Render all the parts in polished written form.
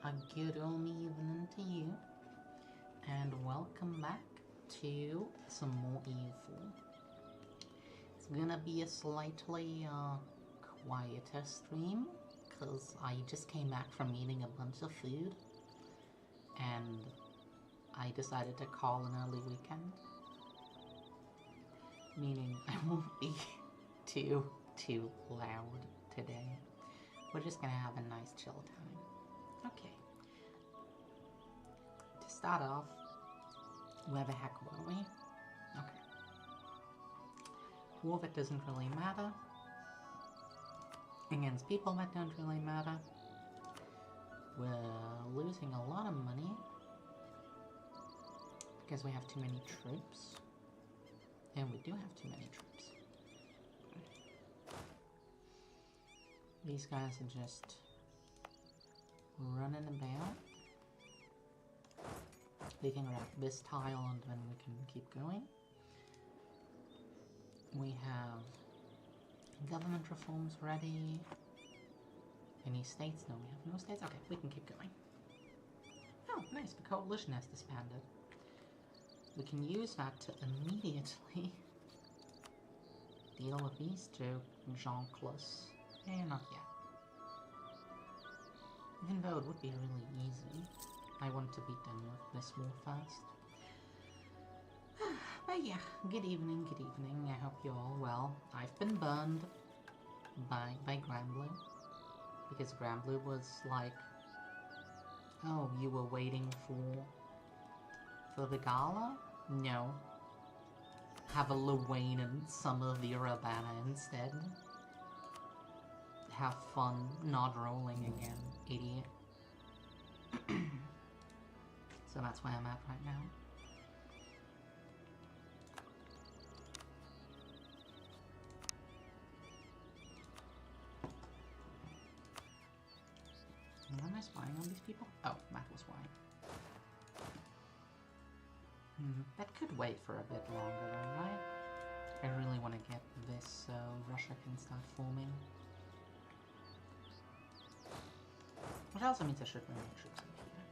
A good old evening to you, and welcome back to some more evil. It's gonna be a slightly quieter stream, because I just came back from eating a bunch of food, and I decided to call an early weekend. Meaning I won't be too loud today. We're just gonna have a nice chill time. Okay. To start off, where the heck were we? Okay. War that doesn't really matter. Against people that don't really matter. We're losing a lot of money. Because we have too many troops. And we do have too many troops. These guys are just running about. We can grab this tile and then we can keep going. We have government reforms ready. Any states? No, we have no states. Okay, we can keep going. Oh, nice. The coalition has disbanded. We can use that to immediately deal with these two junkless. Not yet. Even though it would be really easy, I want to be done with this war first. But yeah, good evening, good evening. I hope you're all well. I've been burned by Granblue. Because Granblue was like, oh, you were waiting for the gala? No. Have a Luane and Summer of the Urbana instead. Have fun not rolling again, idiot. So that's where I'm at right now. Am I spying on these people? Oh, Matt was why. That could wait for a bit longer though, right? I really want to get this so Russia can start forming. Which also means I should bring my troops in here.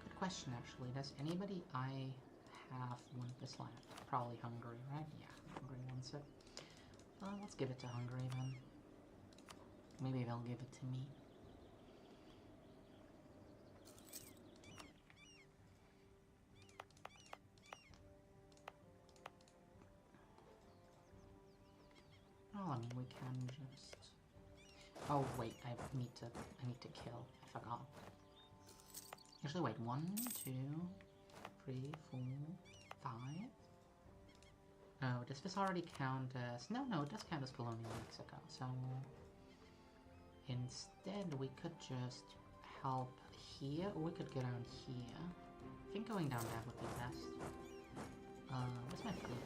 Good question, actually. Does anybody I have want this land? Probably Hungary, right? Yeah, Hungary wants it. Let's give it to Hungary then. Maybe they'll give it to me. Oh, I mean, we can just... Oh, wait, I need to kill. I forgot. Actually, wait, 1, 2, 3, 4, 5... Oh, does this already count as... No, it does count as colonial Mexico, so... Instead, we could just help here, or we could go down here. I think going down there would be best. Where's my food?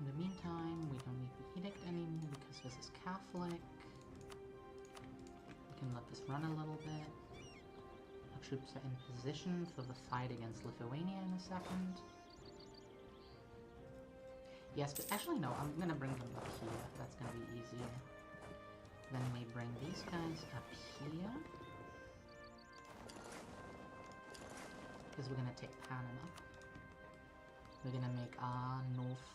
In the meantime, we don't need the edict anymore because this is Catholic. We can let this run a little bit. Our troops are in position for the fight against Lithuania in a second. Yes, but actually no, I'm gonna bring them up here. That's gonna be easier. Then we bring these guys up here. Because we're gonna take Panama. We're gonna make our North,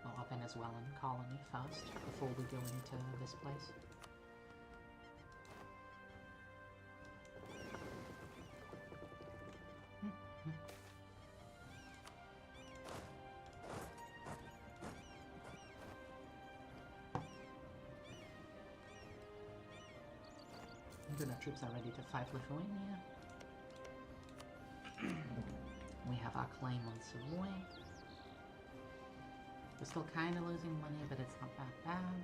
our Venezuelan colony first, before we go into this place. Good, our troops are ready to fight Lithuania. We have our claim on Savoy. We're still kind of losing money, but it's not that bad.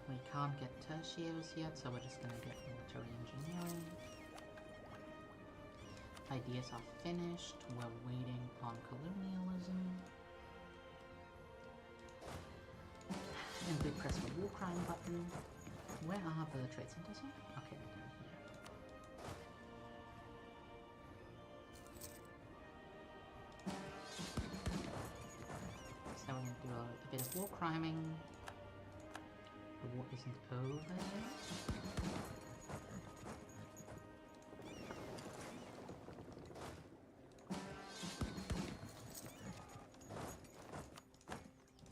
We can't get tertios yet, so we're just gonna get military engineering. Ideas are finished. We're waiting on colonialism. And we press the war crime button. Where are the trade centers here? Okay, they're down here. bit of war criming. The war isn't over yet.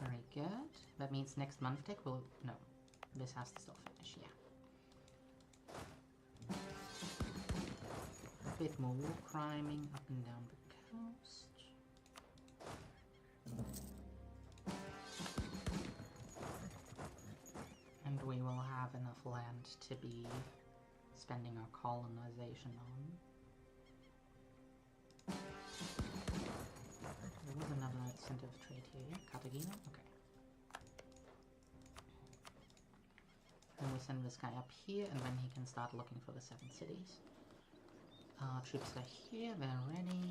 Very good. That means next month tick will... No. This has to still finish, yeah. A bit more war criming up and down the coast. And we will have enough land to be spending our colonization on. There was another center of trade here, yeah? Cartagena? Okay. And we send this guy up here, and then he can start looking for the 7 cities. Troops are here, they're ready.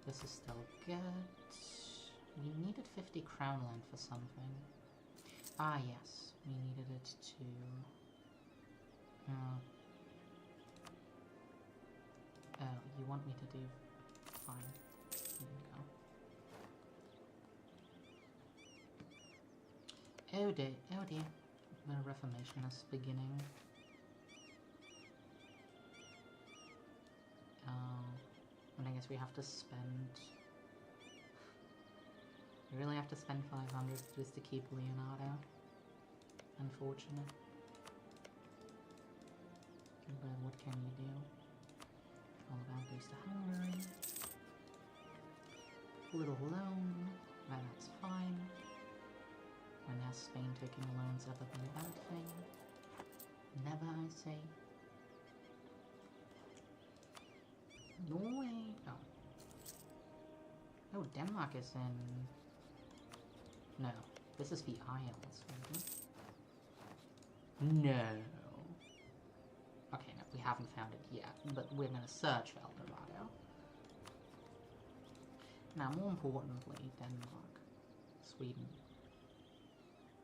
This is still good. We needed 50 crown land for something. Ah, yes. We needed it to... Oh, you want me to do... Fine. Here we go. Oh dear, oh dear. The Reformation is beginning. And I guess we have to spend... We really have to spend 500 just to keep Leonardo. Unfortunate. But what can we do? All about goes to Hungary. A little loan. That's fine. When has Spain taking loans ever been a bad thing? Never, I say. Norway? Oh. Oh, Denmark is in... No. This is the Isles, isn't it? No. Okay, no, we haven't found it yet, but we're gonna search for El Dorado. Now, more importantly, Denmark. Sweden.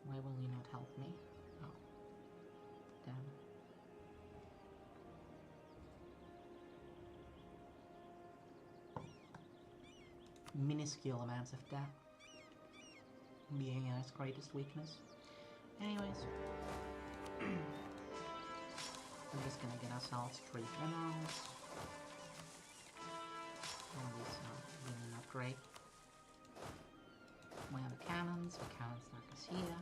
Why will you not help me? Oh. Damn. Minuscule amounts of debt. Being its greatest weakness. Anyways. We're just gonna get ourselves 3 generals. Oh, these are really not great. We have the cannons stack us here.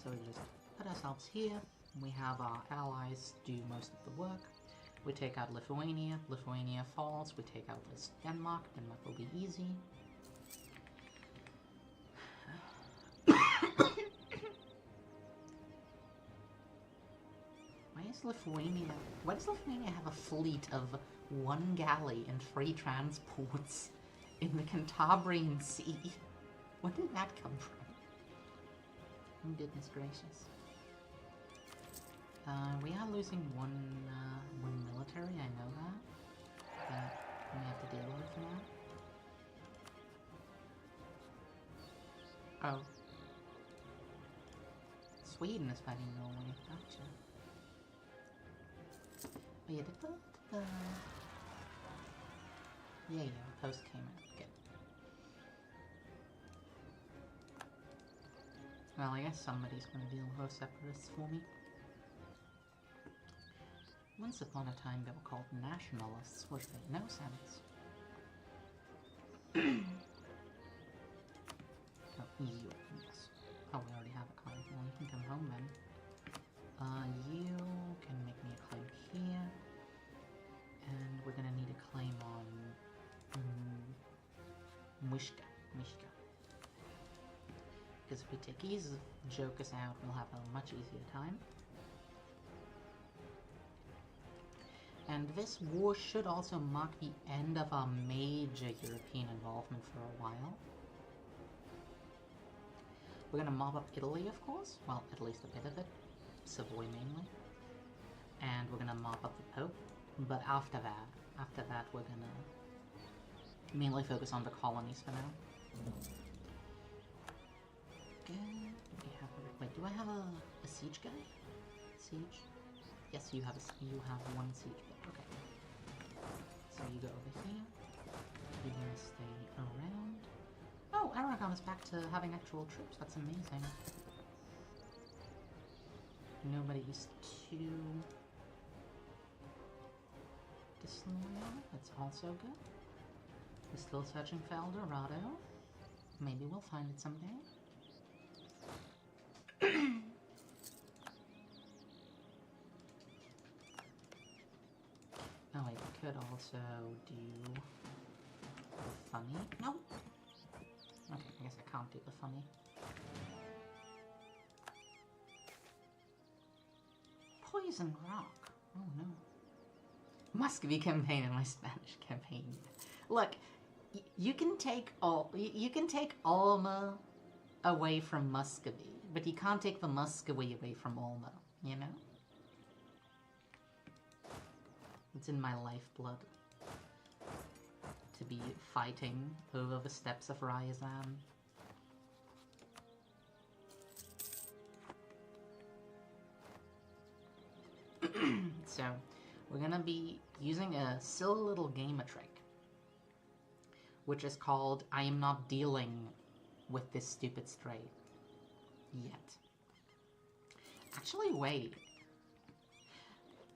So we just put ourselves here. We have our allies do most of the work. We take out Lithuania. Lithuania falls. We take out this Denmark. Denmark will be easy. Why does Lithuania have a fleet of 1 galley and 3 transports in the Cantabrian Sea? Where did that come from? Oh, goodness gracious. We are losing one military, I know that. But we have to deal with it now. Oh. Sweden is fighting Norway, gotcha. Oh yeah, did the... Yeah, post came out. Good. Well, I guess somebody's gonna deal with those separatists for me. Once upon a time they were called nationalists, which made no sense. Oh, you, yes. Oh, we already have a claim. Well, you can come home then. You can make me a claim here. And we're gonna need a claim on... Mishka. Because if we take these jokers out, we'll have a much easier time. And this war should also mark the end of our major European involvement for a while. We're gonna mob up Italy, of course. Well, at least a bit of it. Savoy mainly. And we're gonna mop up the Pope. But after that we're gonna mainly focus on the colonies for now. Good. Wait, do I have a siege guy? Siege? Yes, you have one siege guy. Okay. So you go over here. You're gonna stay around. Oh, Aragon is back to having actual troops. That's amazing. Nobody's too disloyal. That's also good. We're still searching for El Dorado. Maybe we'll find it someday. Oh wait, we could also do the funny. No! Okay, I guess I can't do the funny. Poison Rock. Oh no. Muscovy campaign and my Spanish campaign. Look, you can take Alma away from Muscovy, but you can't take the Muscovy away from Alma, you know? It's in my lifeblood to be fighting over the steppes of Ryazan. So, we're gonna be using a silly little game trick, which is called I am not dealing with this stupid strait yet. Actually, wait.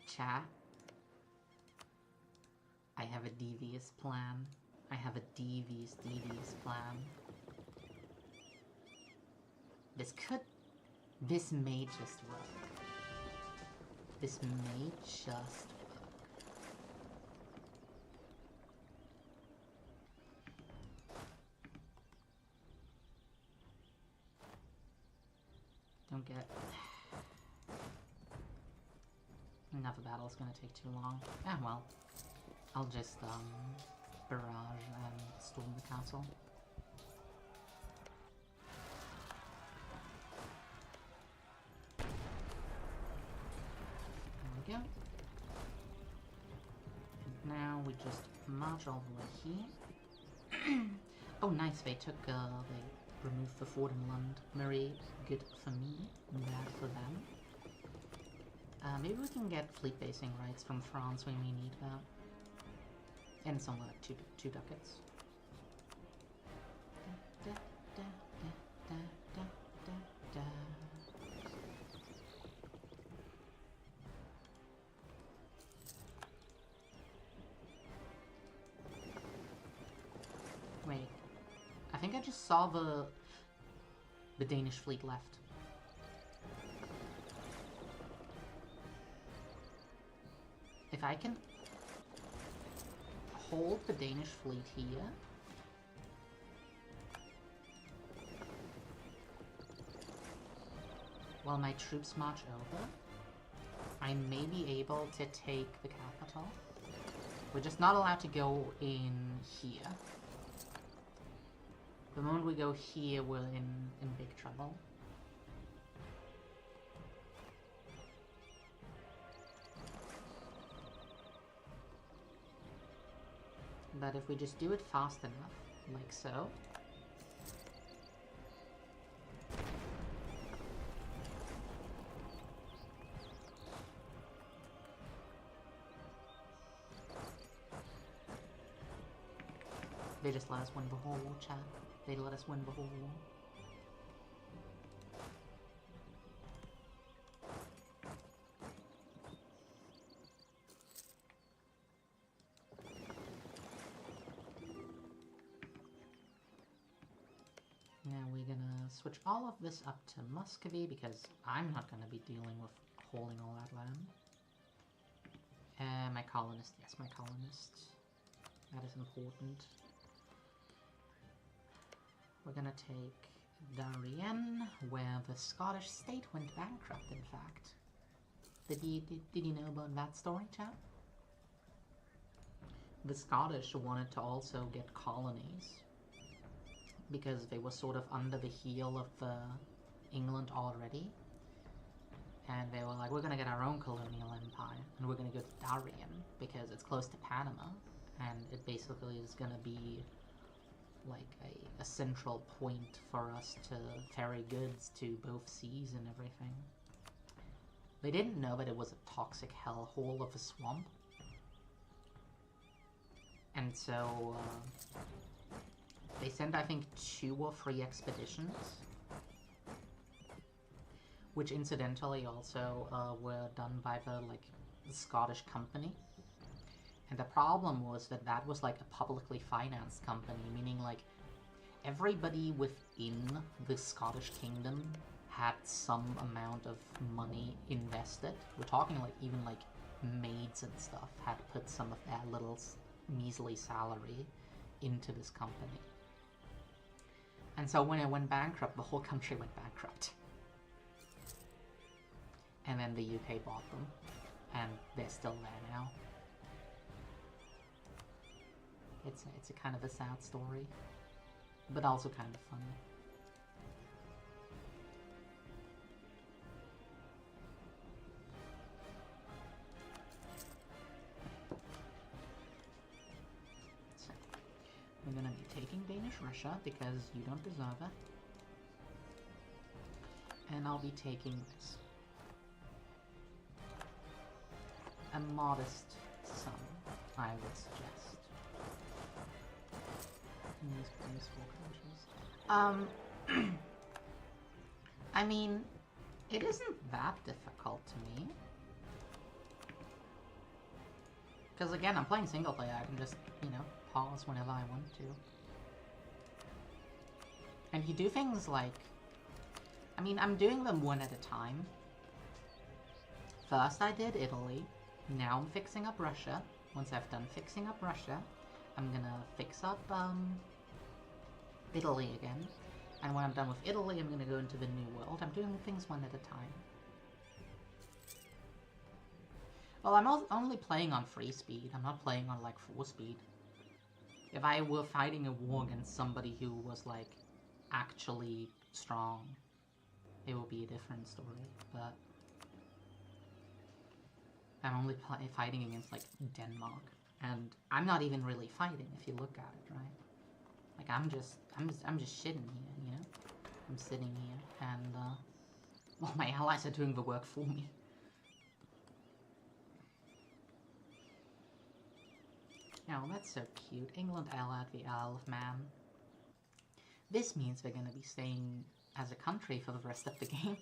Chat. I have a devious plan. I have a devious plan. This may just work. This may just work. Don't get... Another battle's gonna take too long. Ah, well. I'll just, barrage and storm the castle. There we go. Now we just march all the way here. Oh, nice, they took, they removed the fort in Lund. Very good for me, bad for them. Maybe we can get fleet basing rights from France, we may need that. And somewhere like two ducats. Wait, I think I just saw the Danish fleet left. If I can hold the Danish fleet here. While my troops march over, I may be able to take the capital. We're just not allowed to go in here. The moment we go here, we're in big trouble. But if we just do it fast enough, like so. They just let us win the whole war, chat. They let us win the whole war. Now we're gonna switch all of this up to Muscovy because I'm not gonna be dealing with holding all that land. My colonist, yes, my colonist. That is important. We're gonna take Darien, where the Scottish state went bankrupt, in fact. Did you know about that story, chat? The Scottish wanted to also get colonies, because they were sort of under the heel of England already. And they were like, we're gonna get our own colonial empire, and we're gonna go to Darien, because it's close to Panama, and it basically is gonna be like a central point for us to ferry goods to both seas and everything. They didn't know that it was a toxic hellhole of a swamp. And so, They sent, I think, 2 or 3 expeditions. Which incidentally also were done by the Scottish company. And the problem was that that was like a publicly financed company, meaning like everybody within the Scottish kingdom had some amount of money invested. We're talking like even like maids and stuff had put some of their little measly salary into this company. And so when it went bankrupt, the whole country went bankrupt. And then the UK bought them, and they're still there now. It's a kind of a sad story, but also kind of funny. So, we're gonna be taking Danish Russia because you don't deserve it. And I'll be taking this. A modest sum, I would suggest. In these countries. I mean, it isn't that difficult to me. Because again, I'm playing single player, I can just, you know, pause whenever I want to. And you do things like... I mean, I'm doing them one at a time. First I did Italy. Now I'm fixing up Russia. Once I've done fixing up Russia, I'm gonna fix up Italy again. And when I'm done with Italy, I'm gonna go into the New World. I'm doing things one at a time. Well, I'm only playing on 3 speed. I'm not playing on like 4 speed. If I were fighting a war against somebody who was like actually strong, it would be a different story, but I'm only fighting against, like, Denmark. And I'm not even really fighting, if you look at it, right? Like, I'm just shitting here, you know? I'm sitting here, and, well, my allies are doing the work for me. Oh, that's so cute. England allied the Isle of Man. This means they're gonna be staying as a country for the rest of the game.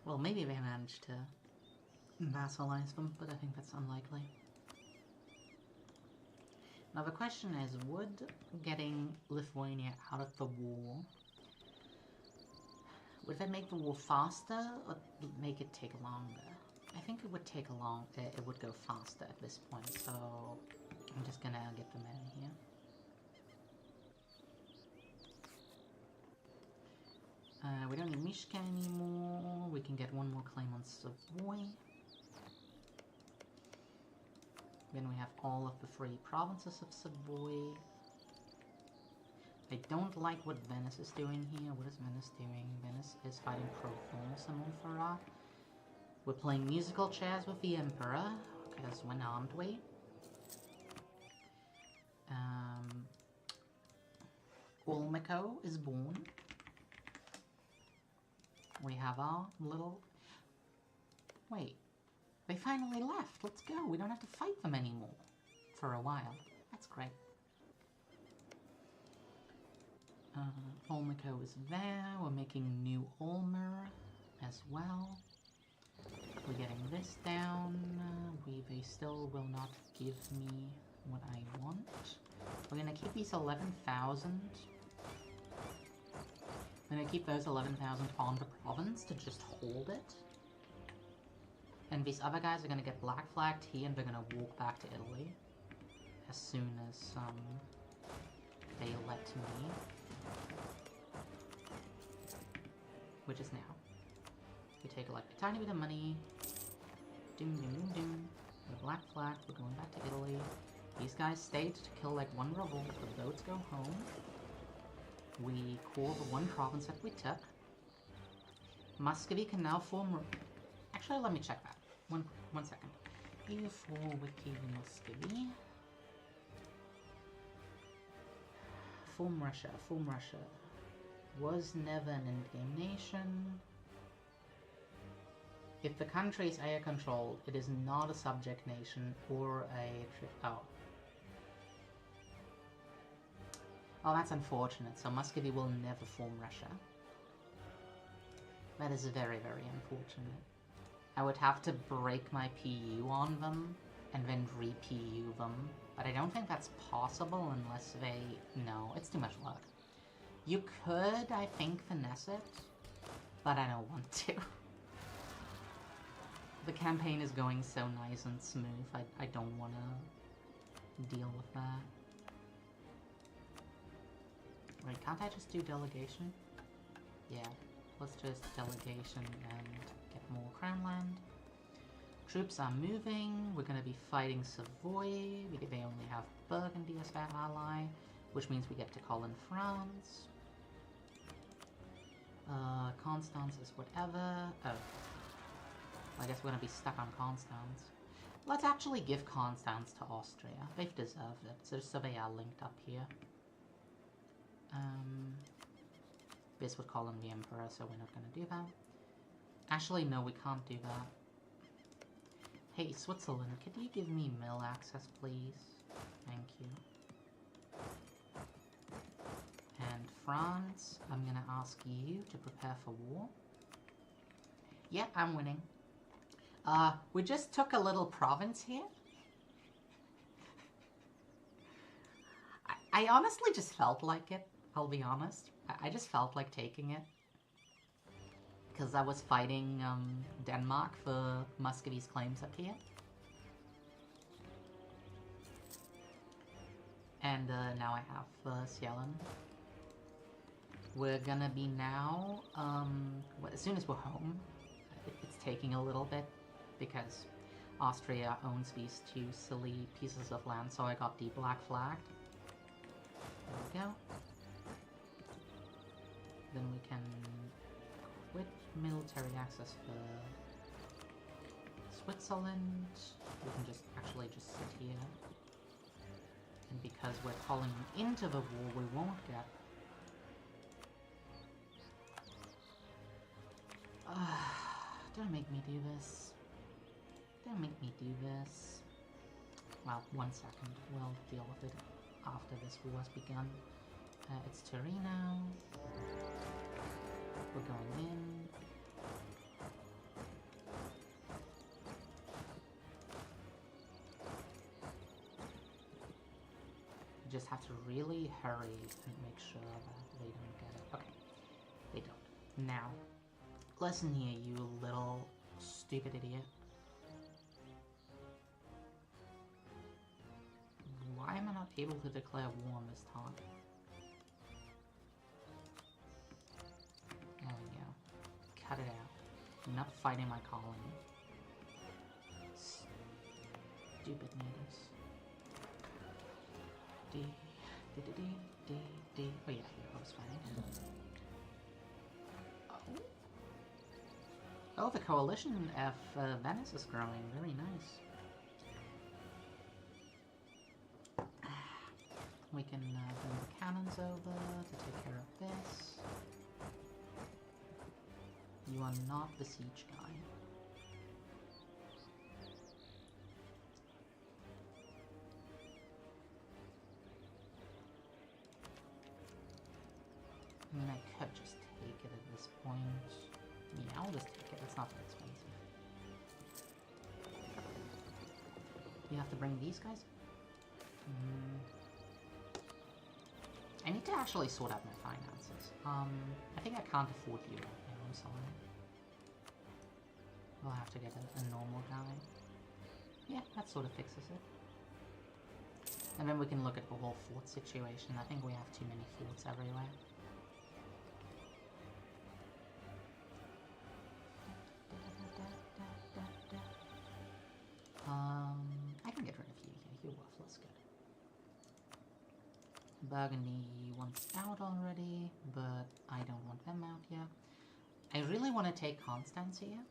Well, maybe they managed to vassalize them, but I think that's unlikely. Now the question is, would getting Lithuania out of the war, would that make the war faster or make it take longer? I think it would take it would go faster at this point, so I'm just gonna get the men here. We don't need Mishka anymore. We can get one more claim on Savoy. Then we have all of the 3 provinces of Savoy. I don't like what Venice is doing here. What is Venice doing? Venice is fighting Provence and Montferrat. We're playing musical chairs with the Emperor, because when aren't we? Olmeco is born. We have our little... Wait. They finally left. Let's go. We don't have to fight them anymore. For a while. That's great. Olmeco is there. We're making New Ulmer as well. We're getting this down. They still will not give me what I want. We're gonna keep these 11,000. I'm gonna keep those 11,000 on the province to just hold it. And these other guys are gonna get black flagged here and they're gonna walk back to Italy as soon as they let me. Which is now. We take like a tiny bit of money. Doom doom doom doom. We're black flagged, we're going back to Italy. These guys stayed to kill like 1 revolt, the boats go home. We call the 1 province that we took. Muscovy can now form... Actually, let me check that. One second. EU4 Wiki Muscovy. Form Russia. Form Russia. Was never an endgame nation. If the country is air controlled, it is not a subject nation or a... Oh. Oh, that's unfortunate. So Muscovy will never form Russia. That is very, very unfortunate. I would have to break my PU on them and then re-PU them. But I don't think that's possible unless they... No, it's too much work. You could, I think, finesse it, but I don't want to. The campaign is going so nice and smooth, I don't want to deal with that. Wait, can't I just do delegation? Yeah, let's just delegation and get more crown land. Troops are moving, we're going to be fighting Savoy, because they only have Burgundy as their ally, which means we get to call in France. Constance is whatever. Oh. I guess we're going to be stuck on Constance. Let's actually give Constance to Austria. They've deserved it, so they are linked up here. This would call in the Emperor, so we're not going to do that. Actually, no, we can't do that. Hey, Switzerland, could you give me mill access, please? Thank you. And France, I'm going to ask you to prepare for war. Yeah, I'm winning. We just took a little province here. I honestly just felt like it, I'll be honest. I just felt like taking it. Because I was fighting Denmark for Muscovy's claims up here. And now I have Cielon. We're gonna be now, as soon as we're home, it's taking a little bit because Austria owns these two silly pieces of land, so I got the black flagged. There we go. Then we can quit military access for Switzerland. We can just actually just sit here. And because we're calling into the war, we won't get... don't make me do this. Don't make me do this. Well, 1 second. We'll deal with it after this war has begun. It's Torino. We're going in. You just have to really hurry and make sure that they don't get it. Okay, they don't. Now, listen here, you little stupid idiot. Why am I not able to declare war on this time? There we go. Cut it out. I'm not fighting my colony. Stupid natives. D. Oh yeah, here, I was fighting. Oh, the coalition of Venice is growing. Really nice. We can bring the cannons over to take care of this. You are not the siege guy. I mean, I could just take it at this point. Yeah, I'll just take it. It's not that expensive. You have to bring these guys? I need to actually sort out my finances. I think I can't afford you right now, I'm sorry. We'll have to get a normal guy. Yeah, that sort of fixes it. And then we can look at the whole fort situation. I think we have too many forts everywhere. I can get rid of you here. You're worthless. Good. Burgundy wants out already, but I don't want them out yet. I really want to take Constance here,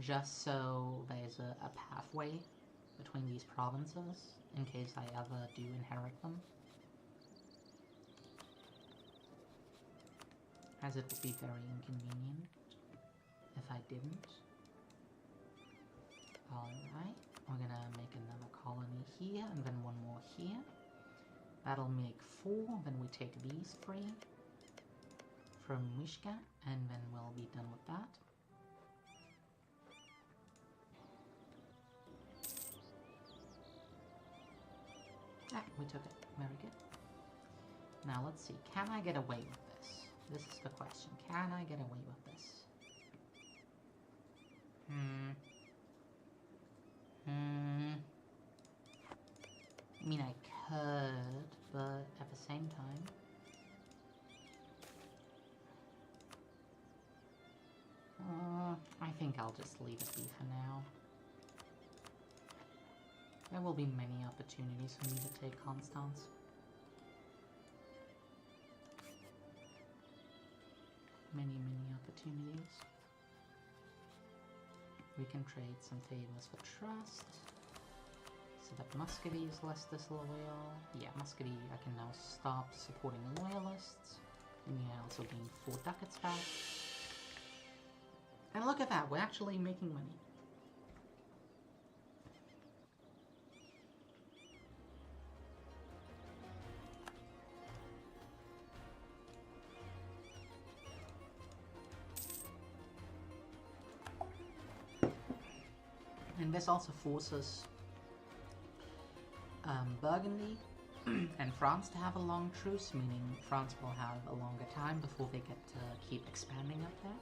just so there's a pathway between these provinces, in case I ever do inherit them. As it would be very inconvenient if I didn't. Alright, we're gonna make another colony here, and then one more here. That'll make 4, then we take these 3 from Mishka, and then we'll be done with that. Ah, we took it. Very good. Now let's see, can I get away with this? This is the question. Can I get away with this? I mean, I could, but at the same time... I think I'll just leave it be for now. There will be many opportunities for me to take Constance. Many opportunities. We can trade some favors for trust. So that Muscovy is less disloyal. Yeah, Muscovy, I can now stop supporting loyalists. And yeah, also gain 4 ducats back. And look at that, we're actually making money. And this also forces Burgundy and France to have a long truce, meaning France will have a longer time before they get to keep expanding up there.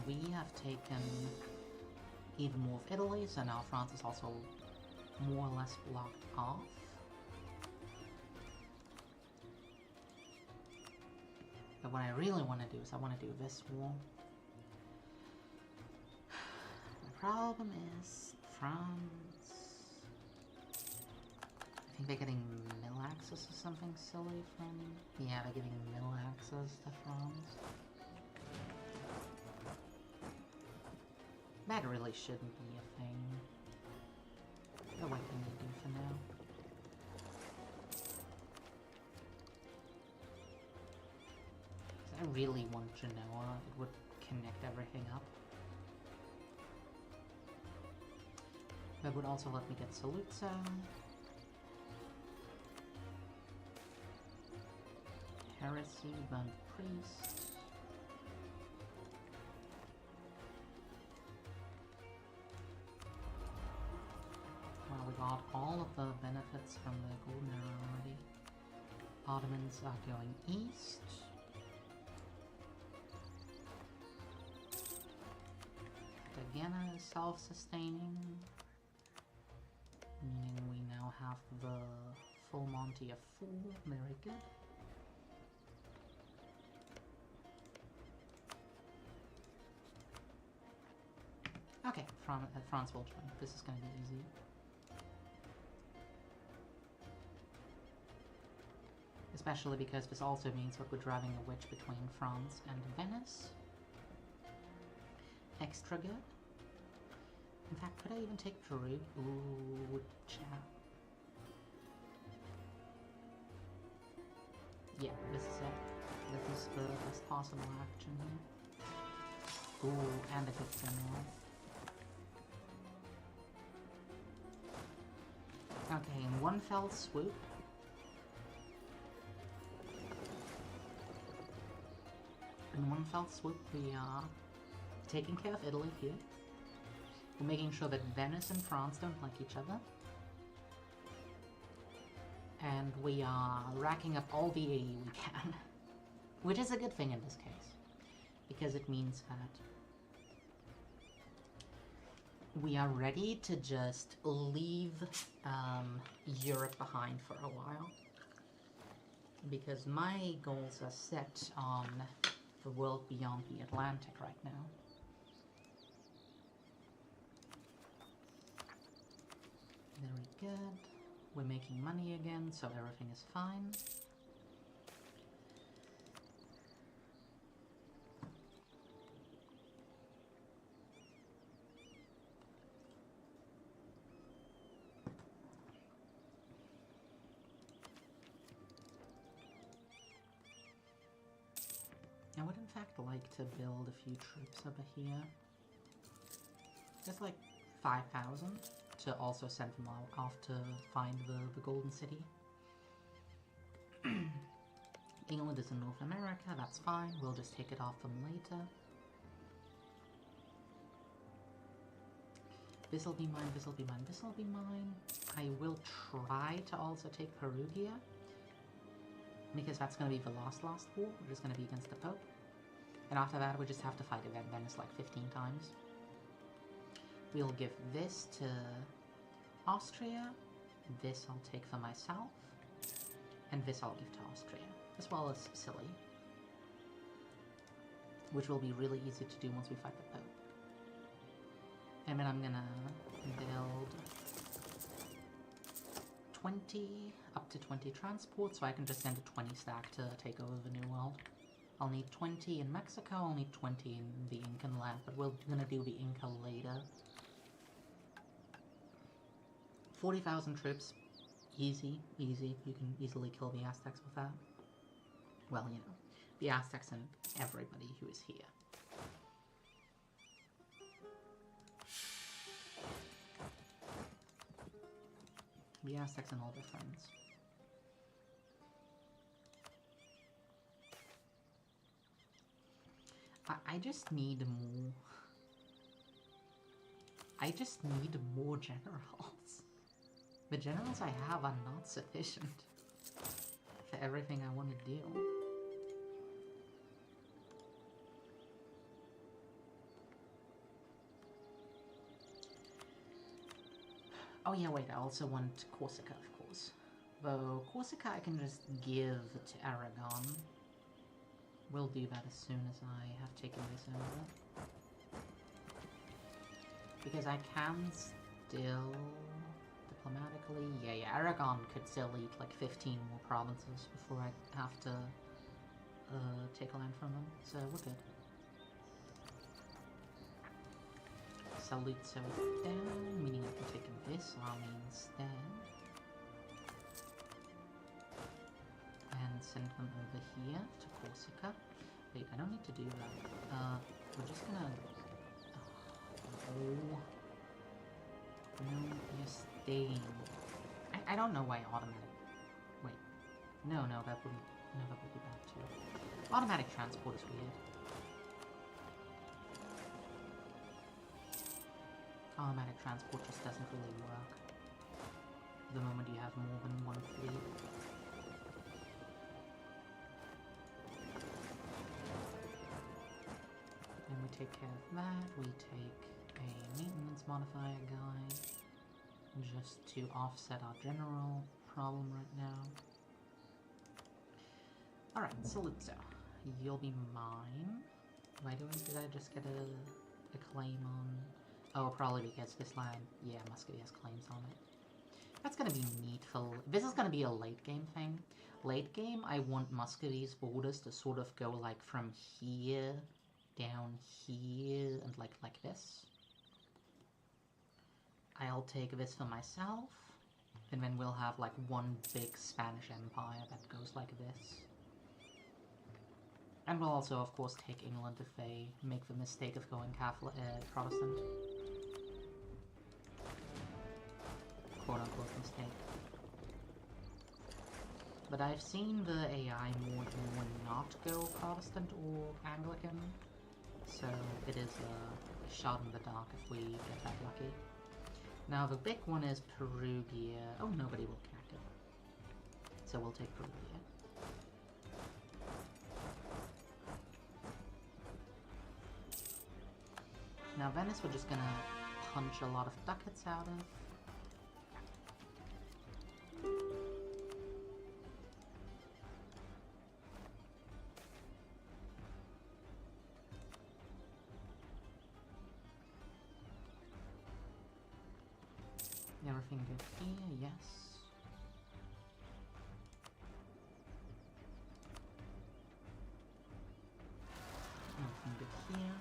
We have taken even more of Italy, so now France is also more or less blocked off. But what I really want to do is I want to do this war. The problem is France... I think they're getting mill access or something silly from... Yeah, they're giving mill access to France. That really shouldn't be a thing. But what can you do for now? I really want Genoa. It would connect everything up. That would also let me get Saluzzo. Heresy, Burned Priest. Well, we got all of the benefits from the Golden Era already. Ottomans are going east. Vienna is self-sustaining, meaning we now have the full Monty of 4, very good. Okay, France will join. This is going to be easy. Especially because this also means that we're driving a wedge between France and Venice. Extra good. In fact, could I even take Peru? Ooh, chat. Yeah, this is it. This is the best possible action here. Ooh, and a good general. Okay, in one fell swoop. In one fell swoop, we are taking care of Italy here. We're making sure that Venice and France don't like each other. And we are racking up all the AE we can. Which is a good thing in this case. Because it means that we are ready to just leave Europe behind for a while. Because my goals are set on the world beyond the Atlantic right now. Very good. We're making money again, so everything is fine. I would in fact like to build a few troops over here. Just like 5,000 to also send them off to find the Golden City. England is in North America, that's fine. We'll just take it off them later. This'll be mine, this'll be mine, this'll be mine. I will try to also take Perugia, because that's going to be the last war, which is going to be against the Pope. And after that, we just have to fight Venice like 15 times. We'll give this to Austria, this I'll take for myself, and this I'll give to Austria, as well as Sicily, which will be really easy to do once we fight the Pope. And then I'm gonna build 20, up to 20 transports, so I can just send a 20 stack to take over the New World. I'll need 20 in Mexico, I'll need 20 in the Incan land, but we're gonna do the Inca later. 40,000 troops, easy. You can easily kill the Aztecs with that. Well, you know, the Aztecs and everybody who is here. The Aztecs and all their friends. I just need more... I just need more generals. The generals I have are not sufficient for everything I want to do. Oh yeah, wait, I also want Corsica, of course. Though Corsica I can just give to Aragon. We'll do that as soon as I have taken this over. Because I can still... diplomatically... Yeah, Aragon could still eat like 15 more provinces before I have to take land from them, so we're good. Salute so down, meaning I can take this army instead. And send them over here to Corsica. Wait, I don't need to do that. We're just gonna... Oh. No, you're staying. I don't know why automatic... Wait. No, that wouldn't... No, that would be bad too. Automatic transport is weird. Automatic transport just doesn't really work the moment you have more than one fleet. And we take care of that, we take a maintenance modifier guide just to offset our general problem right now. Alright, Saluzzo, you'll be mine. Did I just get a claim on... Oh, probably because this land, yeah, Muscovy has claims on it. That's gonna be neat for... This is gonna be a late game thing. Late game, I want Muscovy's borders to sort of go like from here, down here, and like this. I'll take this for myself, and then we'll have like one big Spanish empire that goes like this. And we'll also, of course, take England if they make the mistake of going Catholic, Protestant. Quote-unquote mistake. But I've seen the AI more and more not go Protestant or Anglican, so it is a shot in the dark if we get that lucky. Now the big one is Perugia. Oh, nobody will connect it. So we'll take Perugia. Now Venice we're just gonna punch a lot of ducats out of. Everything good here, yes. Everything good here.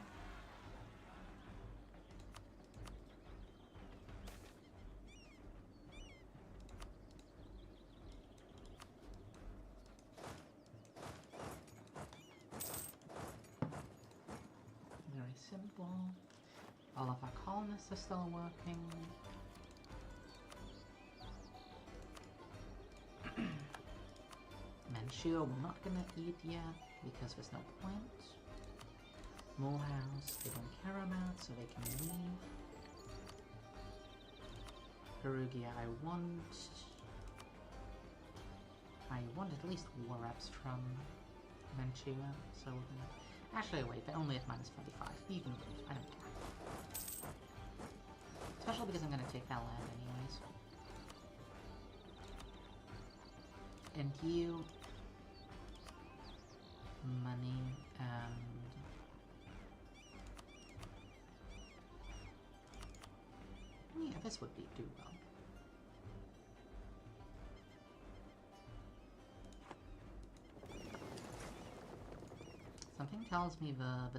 Very simple. All of our colonists are still working. Sure, we're not gonna eat yet, because there's no point. Morehouse, they don't care about, so they can leave. Perugia, I want at least war reps from Mantua, so we're gonna... Actually, wait, they're only at -25. You can lose, I don't care. Especially because I'm gonna take that land anyways. And you... money, and... yeah, this would do well. Something tells me the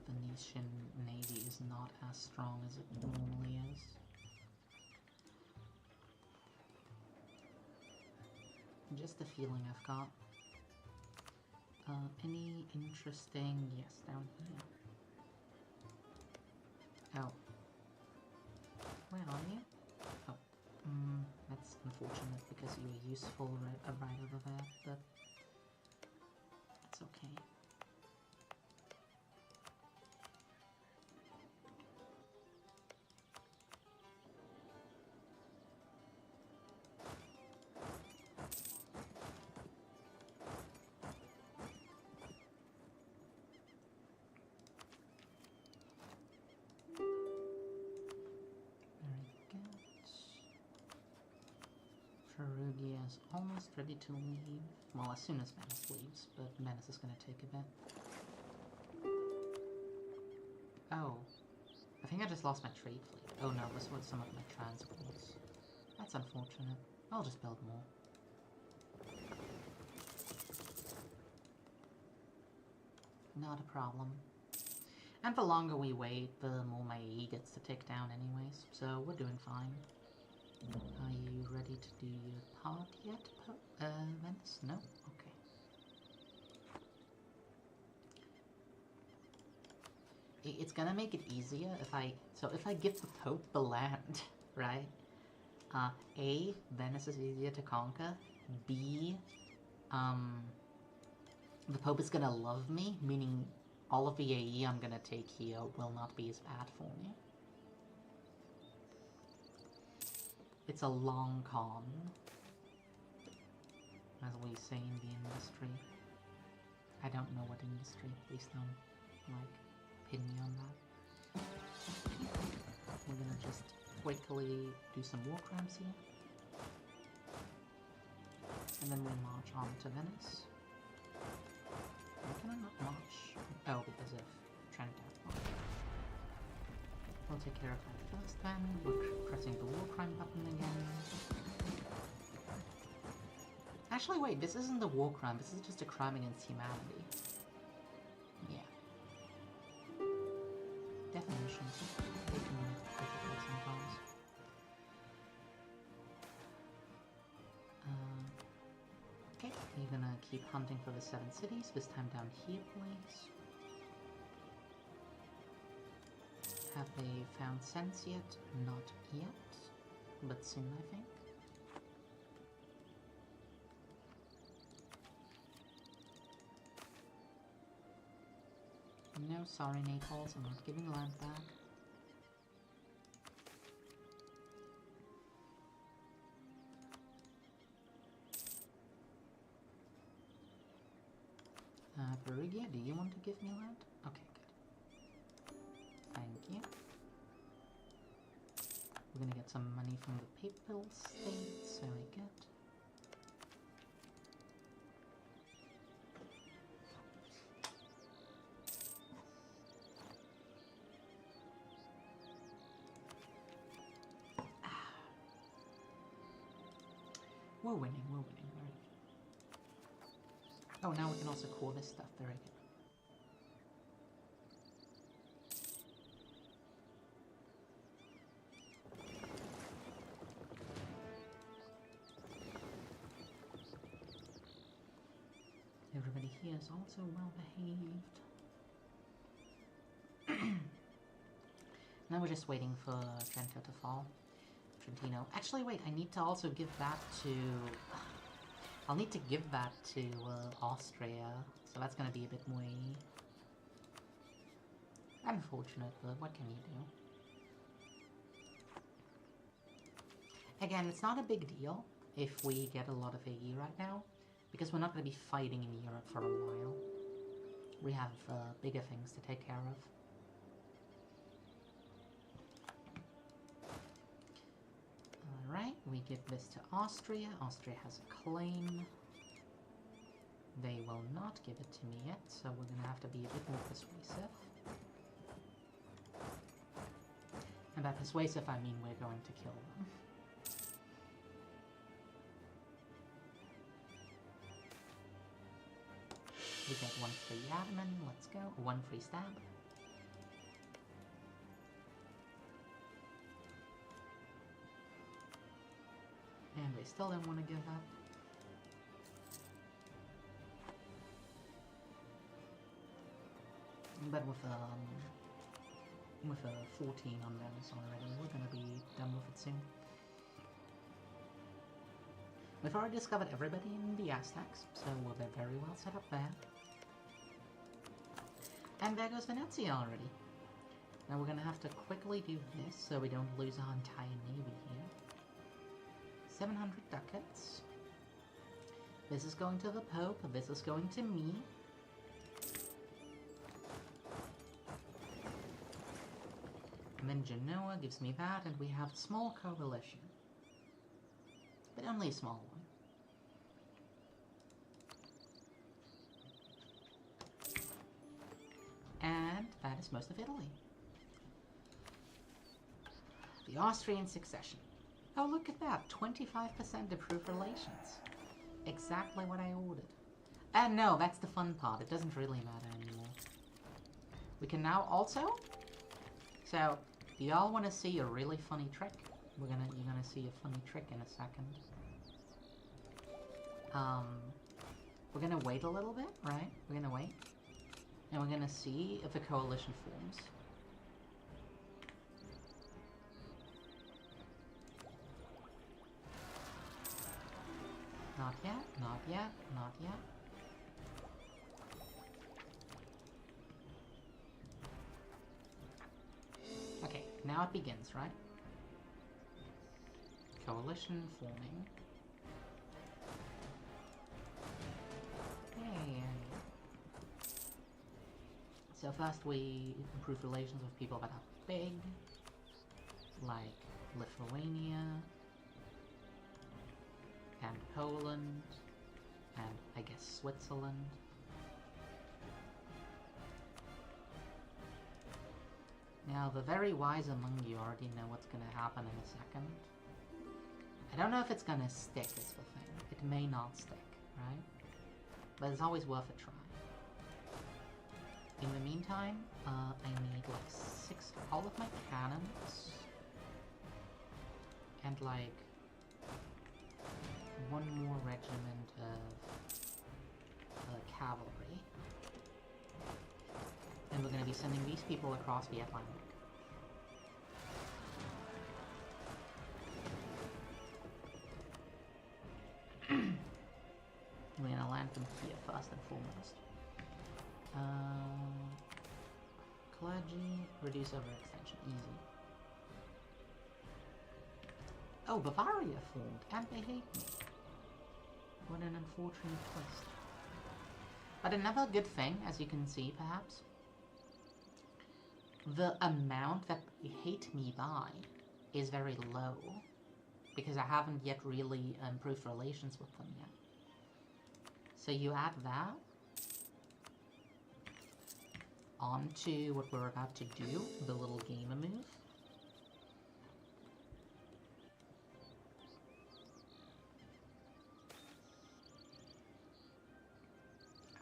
Venetian navy is not as strong as it normally is. Just a feeling I've got. Any interesting... yes, down here. Oh. Where are you? Oh. That's unfortunate because you're useful right over there, but... it's okay. Perugia is almost ready to leave. Well, as soon as Venice leaves, but Venice is going to take a bit. Oh. I think I just lost my trade fleet. Oh no, this was some of my transports. That's unfortunate. I'll just build more. Not a problem. And the longer we wait, the more my E gets to tick down anyways, so we're doing fine. Are you ready to do your part yet, Venice? No? Okay. It's gonna make it easier if I... so if I give the Pope the land, right? A, Venice is easier to conquer. B, the Pope is gonna love me, meaning all of the AE I'm gonna take here will not be as bad for me. It's a long con, as we say in the industry. I don't know what industry, please don't, like, pin me on that. We're gonna just quickly do some war crimes here. And then we march on to Venice. Why can I not march? Oh, because of Trento. We'll take care of that first then. We're pressing the war crime button again. Actually, wait, this isn't the war crime, this is just a crime against humanity. Yeah. Definitions. They can be difficult sometimes. Okay, you're gonna keep hunting for the 7 cities, this time down here, please. Have they found sense yet? Not yet, but soon, I think. No, sorry, Naples, I'm not giving land back. Perugia, do you want to give me land? Okay, good. Thank you. We're gonna get some money from the Papal States, so I get. We're winning, we're winning. Very good. Oh, now we can also core this stuff. Very good. Everybody here is also well behaved. Now we're just waiting for Trento to fall. Trentino. Actually, wait, I need to also give back to... I'll need to give that to Austria, so that's gonna be a bit more unfortunate, but what can you do? Again, it's not a big deal if we get a lot of AE right now, because we're not going to be fighting in Europe for a while. We have bigger things to take care of. Alright, we give this to Austria. Austria has a claim. They will not give it to me yet, so we're going to have to be a bit more persuasive. And by persuasive, I mean we're going to kill them. We get 1 free admin, let's go. 1 free stab. And they still don't want to give up. But with a 14 on those already, we're gonna be done with it soon. We've already discovered everybody in the Aztecs, so we're very well set up there. And there goes Venezia already. Now we're gonna have to quickly do this so we don't lose our entire navy here. 700 ducats. This is going to the Pope, this is going to me. And then Genoa gives me that, and we have a small coalition. But only a small one. And that is most of Italy. The Austrian succession. Oh, look at that. 25% improved relations. Exactly what I ordered. And no, that's the fun part. It doesn't really matter anymore. We can now also... So, do y'all want to see a really funny trick? You're gonna see a funny trick in a second. We're gonna wait a little bit, right? We're gonna wait. And we're gonna see if a coalition forms. Not yet, not yet, not yet. Okay, now it begins, right? Coalition forming. Yay. So first we improve relations with people that are big, like Lithuania, and Poland, and I guess Switzerland. Now, the very wise among you already know what's going to happen in a second. I don't know if it's going to stick, is the thing. It may not stick, right? But it's always worth a try. In the meantime, I need like all of my cannons, and like one more regiment of cavalry. And we're going to be sending these people across the Atlantic. We're going to land them here first and foremost. Clergy, reduce overextension, easy. Oh, Bavaria formed, and they hate me. What an unfortunate twist. But another good thing, as you can see, perhaps, the amount that they hate me by is very low, because I haven't yet really improved relations with them yet. So you add that onto what we're about to do, the little gamer move.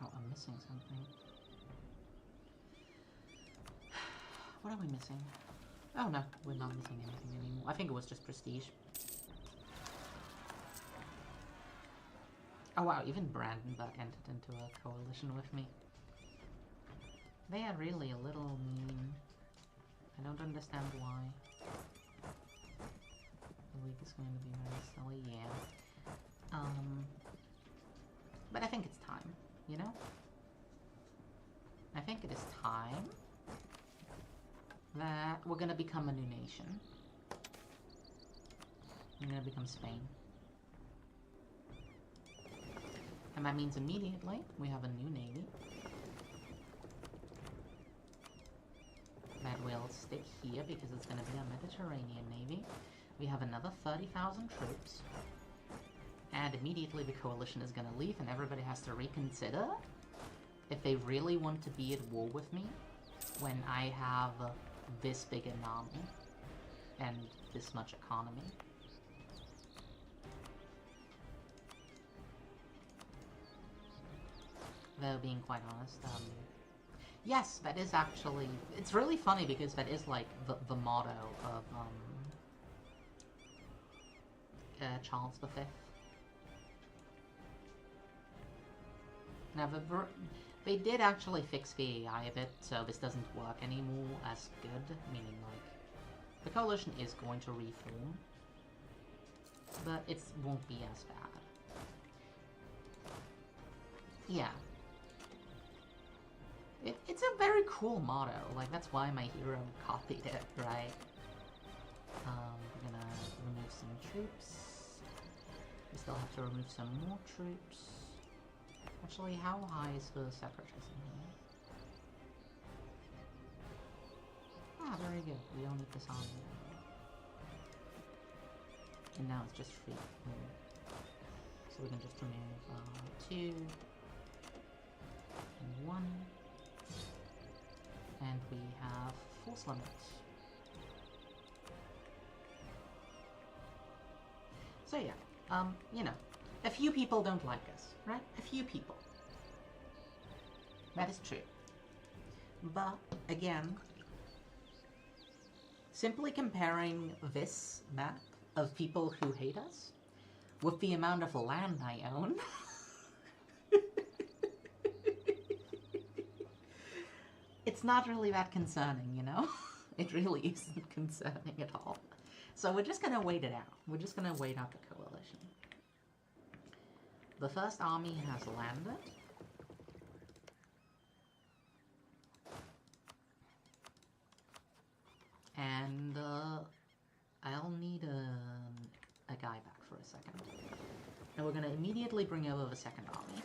Oh, I'm missing something. What are we missing? Oh no, we're not missing anything anymore. I think it was just prestige. Oh wow, even Brandenburg entered into a coalition with me. They are really a little mean. I don't understand why. The league is going to be very silly, yeah. But I think it's time, you know? I think it is time that we're gonna become a new nation. We're gonna become Spain. And that means immediately we have a new navy that will stick here because it's gonna be a Mediterranean navy. We have another 30,000 troops. And immediately the coalition is gonna leave and everybody has to reconsider if they really want to be at war with me when I have this big an army and this much economy. Though, being quite honest, yes, that is actually... It's really funny because that is, like, the motto of, Charles V. Now, they did actually fix the AI a bit, so this doesn't work anymore as good, meaning, like, the coalition is going to reform, but it won't be as bad. Yeah. It's a very cool motto, like, that's why my hero copied it, right? We're gonna remove some troops. We still have to remove some more troops. Actually, how high is the separatism here? Ah, very good. We don't need this army anymore. And now it's just free. So we can just remove 2 and 1. And we have force limits. So yeah, you know, a few people don't like us, right? A few people. That is true. But, again, simply comparing this map of people who hate us with the amount of land I own, it's not really that concerning, you know? It really isn't concerning at all. So we're just gonna wait it out. We're just gonna wait out the coalition. The first army has landed. And, I'll need a guy back for a second. And we're gonna immediately bring over the second army.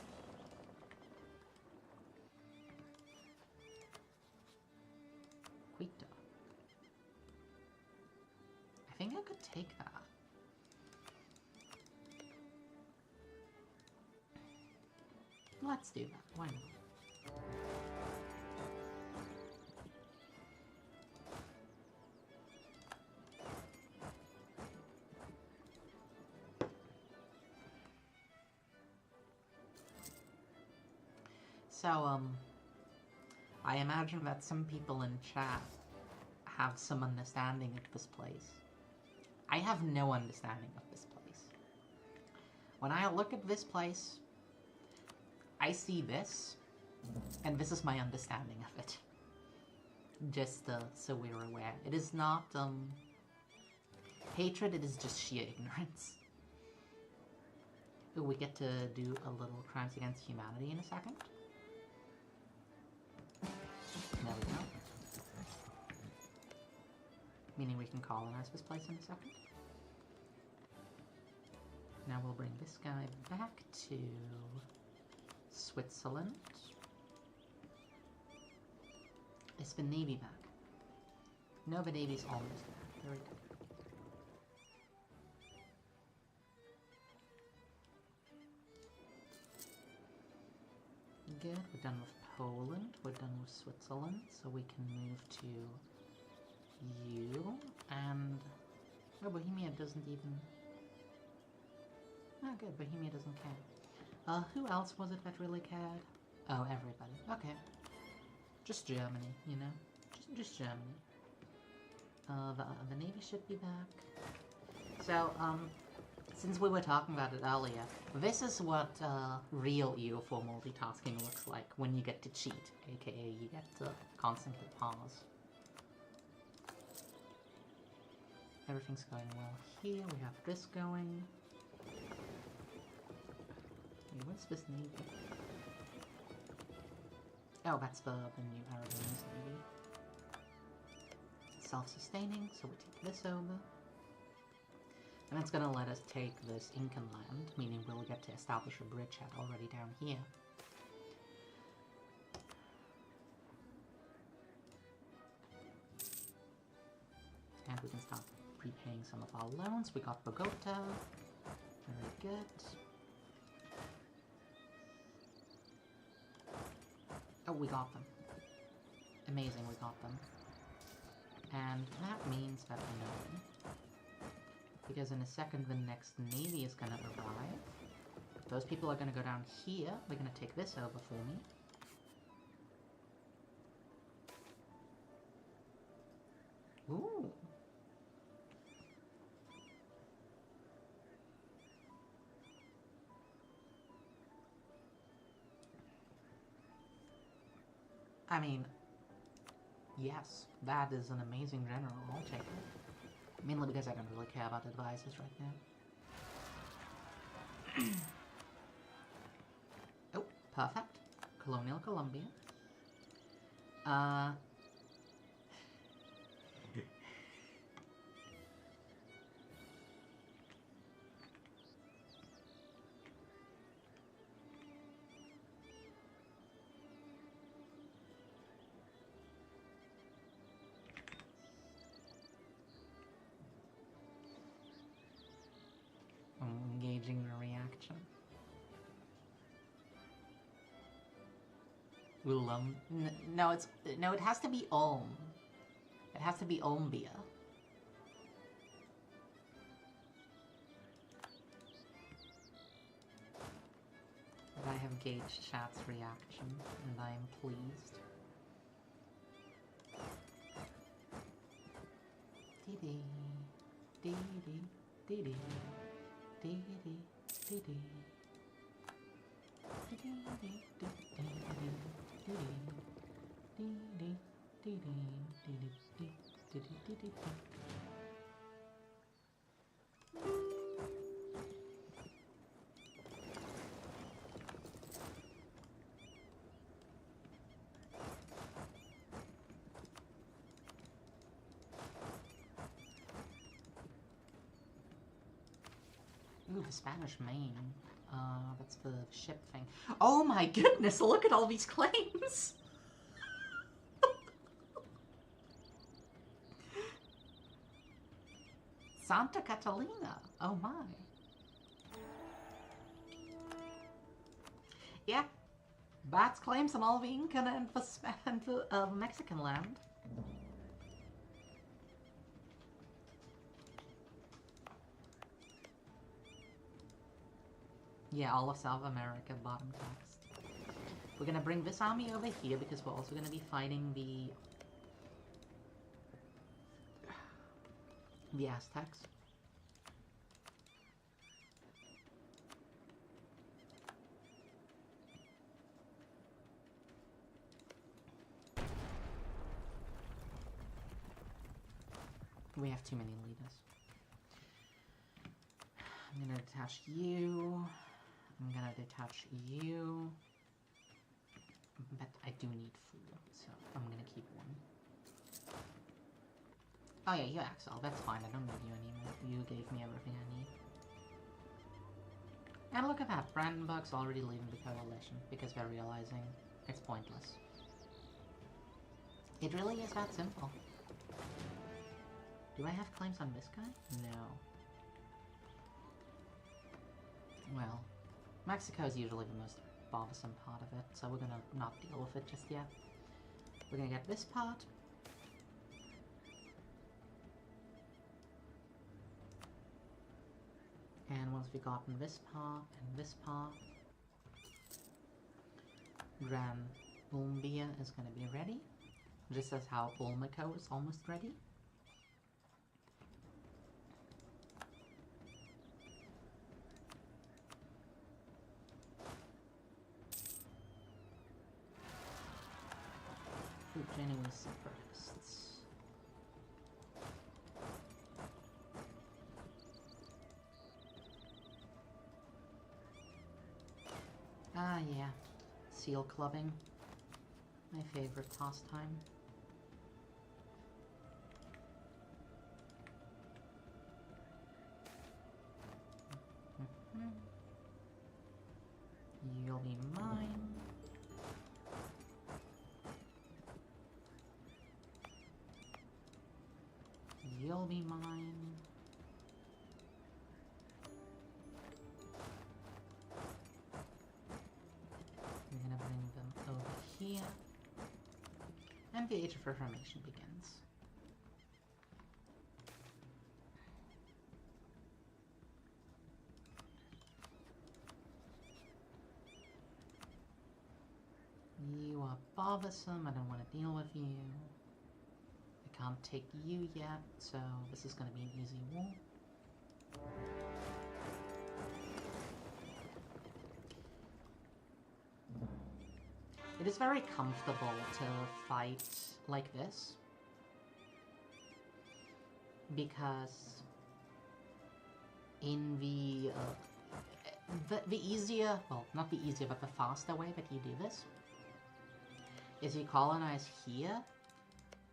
Quito. I think I could take that. Let's do that. Why not? So, I imagine that some people in chat have some understanding of this place. I have no understanding of this place. When I look at this place, I see this, and this is my understanding of it. Just so we're aware. It is not hatred, it is just sheer ignorance. Ooh, we get to do a little crimes against humanity in a second. There we go. Meaning we can colonize this place in a second. Now we'll bring this guy back to Switzerland. Is the Navy back? No, the Navy's almost there. Very good. Good, we're done with Poland, we're done with Switzerland, so we can move to you, and... Oh, Bohemia doesn't even... Oh, good, Bohemia doesn't care. Who else was it that really cared? Oh, everybody. Okay. Just Germany, you know? Just Germany. The Navy should be back. So, since we were talking about it earlier, this is what real EU4 multitasking looks like when you get to cheat, aka you get to constantly pause. Everything's going well here, we have this going. Wait, what's this navy? Oh, that's the new Aragonese navy. Self-sustaining, so we take this over. And it's gonna let us take this Incan land, meaning we'll get to establish a bridgehead already down here. And we can start prepaying some of our loans. We got Bogota. Very good. Oh, we got them. Amazing, we got them. And that means that we know. Because in a second the next navy is gonna arrive. Those people are gonna go down here. They're gonna take this over for me. Ooh. I mean, yes, that is an amazing general. I'll take it. Mainly because I don't really care about advisors right now. Oh, perfect. Colonial Colombia. Engaging the reaction. Ulm. No, it has to be Ulm. It has to be Ulmbia. But I have gauged chat's reaction, and I am pleased. Dee dee dee dee dee. Ooh, the Spanish Main. That's the ship thing. Oh my goodness, look at all these claims! Santa Catalina. Oh my. Yeah. Bats claims on all the Incan and the Mexican land. Yeah, all of South America bottom taxed. We're gonna bring this army over here because we're also gonna be fighting the Aztecs. We have too many leaders. I'm gonna detach you. I'm gonna detach you. But I do need food, so I'm gonna keep one. Oh yeah, you exile. That's fine. I don't need you anymore. You gave me everything I need. And look at that. Brandenburg's already leaving the coalition because they're realizing it's pointless. It really is that simple. Do I have claims on this guy? No. Well, Mexico is usually the most bothersome part of it, so we're gonna not deal with it just yet. We're gonna get this part. And once we've gotten this part and this part, Gran Umbia is gonna be ready, just as how Olmeco is almost ready. Genuine separatists. Ah, yeah. Seal clubbing. My favorite pastime. You'll be mine. You'll be mine. We're gonna bring them over here. And the Age of Reformation begins. You are bothersome, I don't want to deal with you. I can't take you yet, so this is going to be an easy war. It is very comfortable to fight like this, because in the easier, well, not the easier, but the faster way that you do this is you colonize here,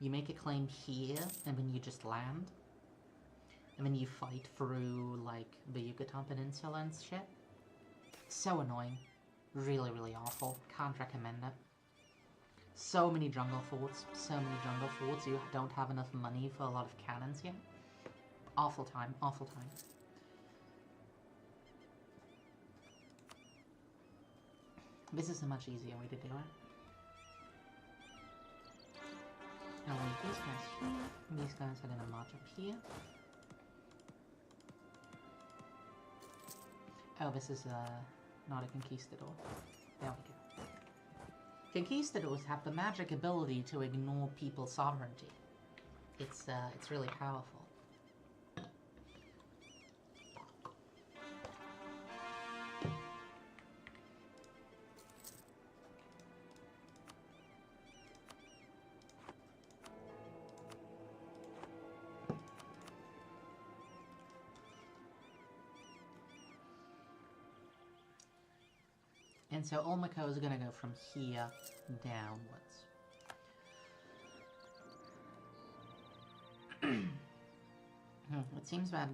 you make a claim here, and then you just land. And then you fight through, like, the Yucatan Peninsula and shit. So annoying. Really, really awful. Can't recommend it. So many jungle forts. So many jungle forts. You don't have enough money for a lot of cannons yet. Awful time. Awful time. This is a much easier way to do it. I'll leave these guys here. These guys are gonna march up here. Oh, this is not a conquistador. There we go. Conquistadors have the magic ability to ignore people's sovereignty. It's really powerful. And so Olmeco is going to go from here downwards. It seems that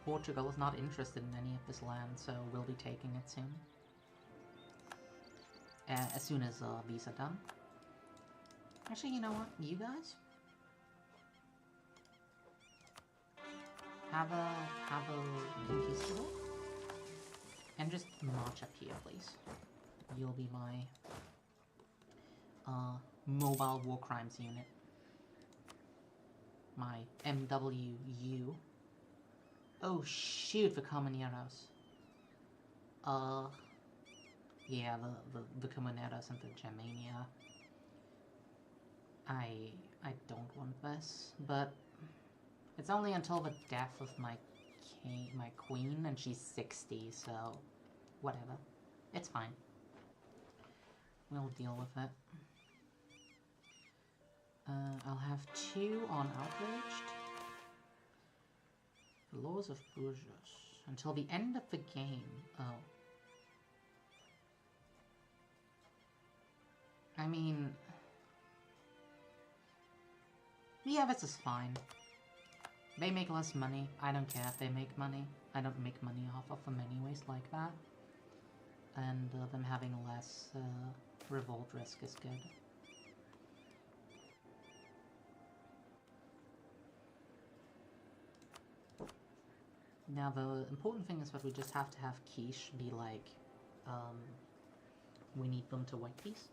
Portugal is not interested in any of this land, so we'll be taking it soon. As soon as these are done. Actually, you know what? You guys? Have a conquistador? And just march up here, please. You'll be my mobile war crimes unit. My MWU. Oh shoot, the Comuneros. Yeah, the Comuneros and the Germania. I don't want this, but it's only until the death of my queen, and she's 60, so whatever. It's fine. We'll deal with it. I'll have 2 on Outraged. The Laws of Bourgeois. Until the end of the game. Oh. I mean... yeah, this is fine. They make less money. I don't care if they make money. I don't make money off of them anyways like that. And them having less revolt risk is good. Now the important thing is that we just have to have quiche be like, we need them to white piece.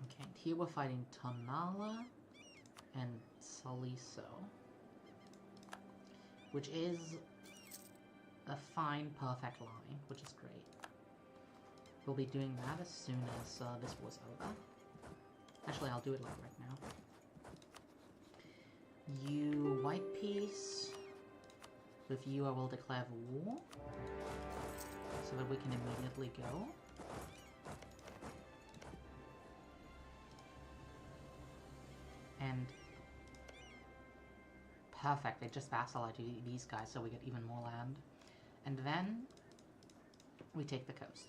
Okay, here we're fighting Tonala and Saliso, which is a fine, perfect line, which is great. We'll be doing that as soon as this war's over. Actually, I'll do it like right now. You white piece. With you, I will declare war, so that we can immediately go. And Perfect, they just vassalize these guys so we get even more land. And then we take the coast.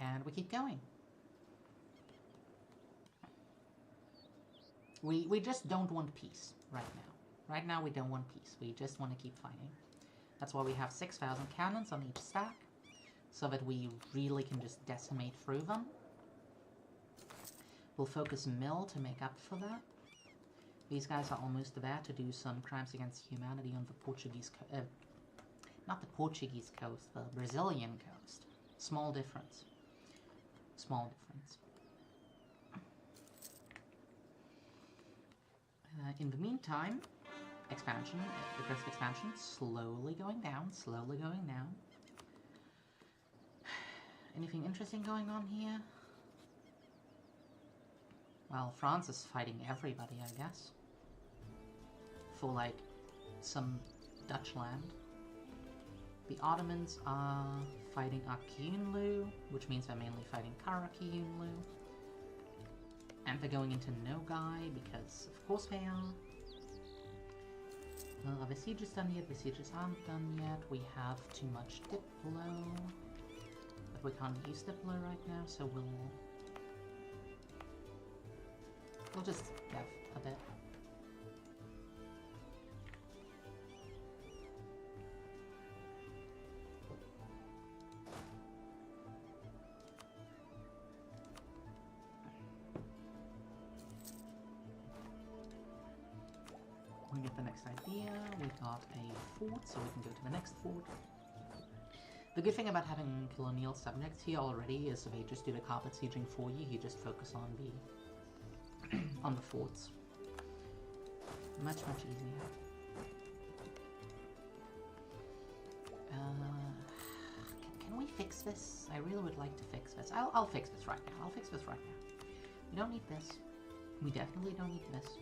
And we keep going. We just don't want peace right now. Right now we don't want peace. We just want to keep fighting. That's why we have 6,000 cannons on each stack, so that we really can just decimate through them. We'll focus mill to make up for that. These guys are almost there to do some crimes against humanity on the Portuguese coast. Not the Portuguese coast, the Brazilian coast. Small difference. Small difference. In the meantime, expansion, aggressive expansion, slowly going down, slowly going down. Anything interesting going on here? Well, France is fighting everybody, I guess. For, like, some Dutch land. The Ottomans are fighting Akyunlu, which means they're mainly fighting Karakyunlu. And they're going into Nogai, because of course they are. The siege is done yet, the sieges aren't done yet. We have too much Diplo. But we can't use Diplo right now, so we'll just dev a bit. We get the next idea, we got a fort, so we can go to the next fort. The good thing about having colonial subjects here already is they just do the carpet sieging for you, you just focus on the on the forts. Much easier. Can we fix this? I really would like to fix this. I'll fix this right now. I'll fix this right now. We don't need this. We definitely don't need this.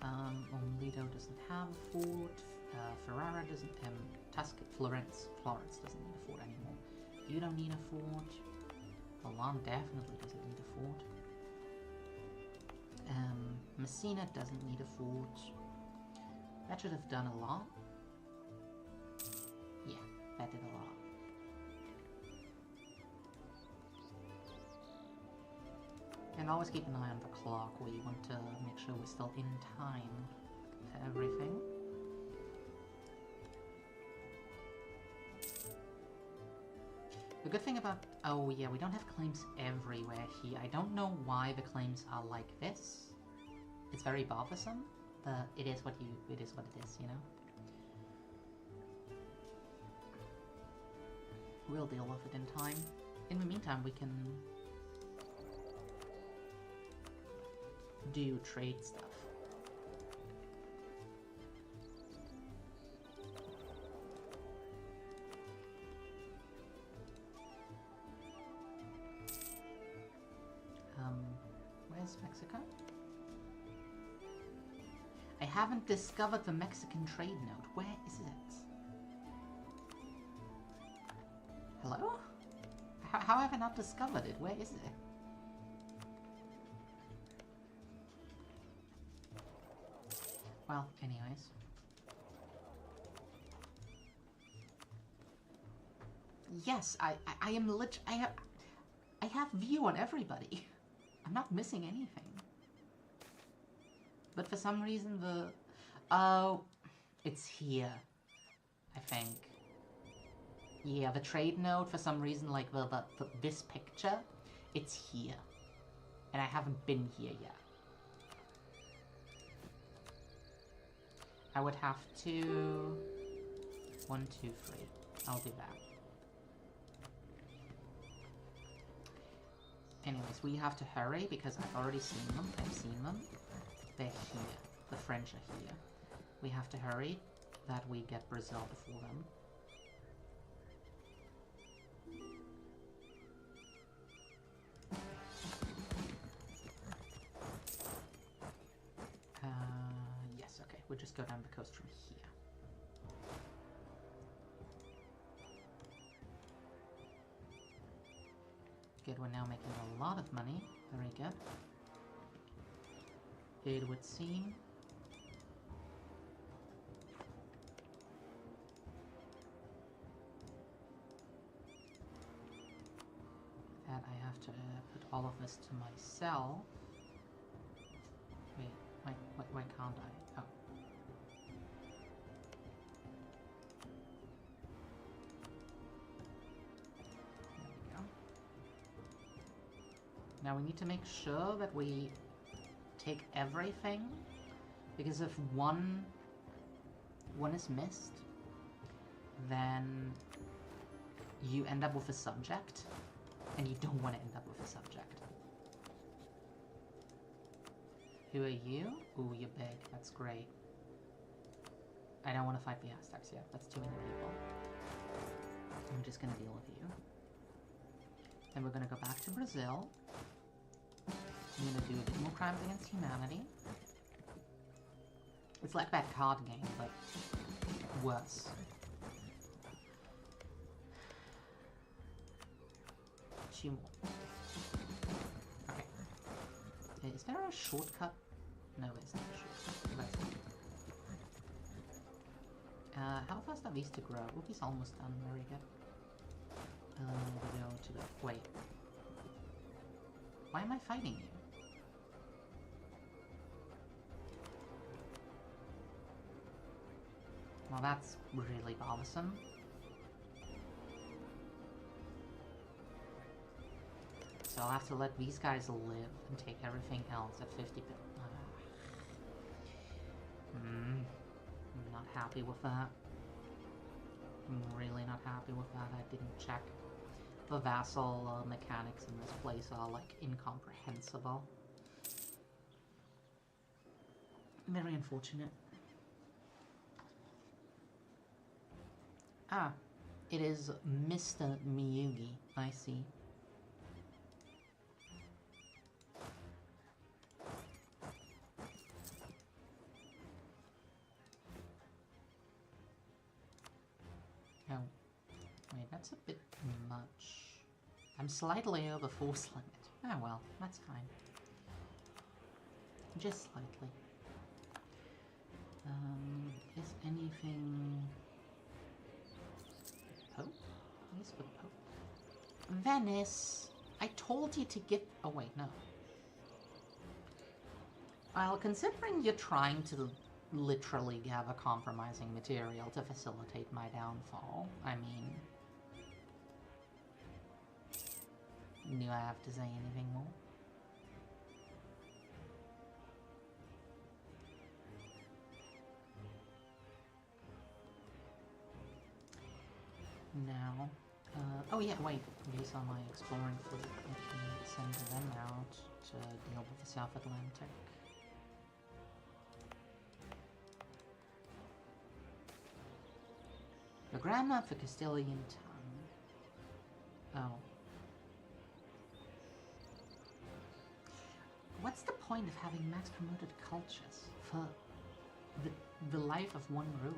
Omlido doesn't have a fort. Ferrara doesn't. Florence doesn't need a fort anymore. You don't need a fort. Milan definitely doesn't need a fort. Messina doesn't need a fort. That should have done a lot. Yeah, that did a lot. And always keep an eye on the clock. We want to make sure we're still in time for everything. The good thing about... Oh yeah, we don't have claims everywhere here. I don't know why the claims are like this. It's very bothersome, but it is what it is, you know? We'll deal with it in time. In the meantime, we can do trade stuff. Where's Mexico? I haven't discovered the Mexican trade node. Where is it? Hello? How have I not discovered it? Where is it? Well, anyways. Yes, I am I have view on everybody. I'm not missing anything. But for some reason the... Oh, it's here, I think. Yeah, the trade node, for some reason, like this picture, it's here. And I haven't been here yet. I would have to... 1, 2, 3. I'll do that. Anyways, we have to hurry because I've already seen them. I've seen them. They're here. The French are here. We have to hurry that we get Brazil before them. Yes, okay. We'll just go down the coast from here. Good, we're now making a lot of money. Very good. It would seem that I have to put all of this to myself. Wait, why can't I? Oh. There we go. Now we need to make sure that we take everything, because if one is missed, then you end up with a subject, and you don't want to end up with a subject. Who are you? Ooh, you're big. That's great. I don't want to fight the Aztecs yet. That's too many people. I'm just going to deal with you. Then we're going to go back to Brazil. I'm going to do a bit more crimes against humanity. It's like that card game, but worse. Two more. Okay. Is there a shortcut? No, there's not a shortcut. Let's see. How fast are these to grow? Oh, he's almost done. Very good. We go to the... Wait. Why am I fighting you? Well, that's really bothersome. So I'll have to let these guys live and take everything else at 50 bit. I'm not happy with that. I'm really not happy with that. I didn't check. The vassal mechanics in this place are, like, incomprehensible. Very unfortunate. Ah, it is Mr. Miyugi. I see. Oh, wait, that's a bit much. I'm slightly over force limit. Oh well, that's fine. Just slightly. Is anything... Pope? Where's the Pope? Venice! I told you to get... Oh wait, no. Well, considering you're trying to literally gather compromising material to facilitate my downfall, I mean... Do I have to say anything more? Now, oh yeah, wait, these are my exploring fleet. I can send them out to deal with the South Atlantic. The grammar for Castilian tongue. Oh. What's the point of having max promoted cultures for the life of one ruler?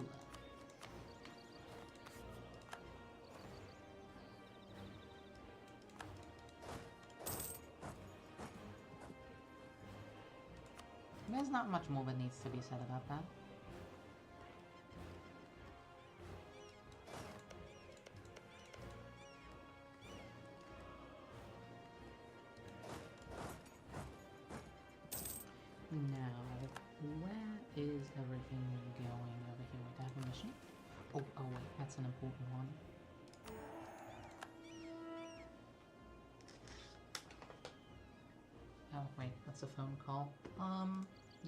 There's not much more that needs to be said about that. Now, where is everything going over here with that mission? Oh wait, that's an important one. Oh wait, that's a phone call.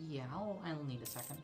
Yeah, I'll need a second.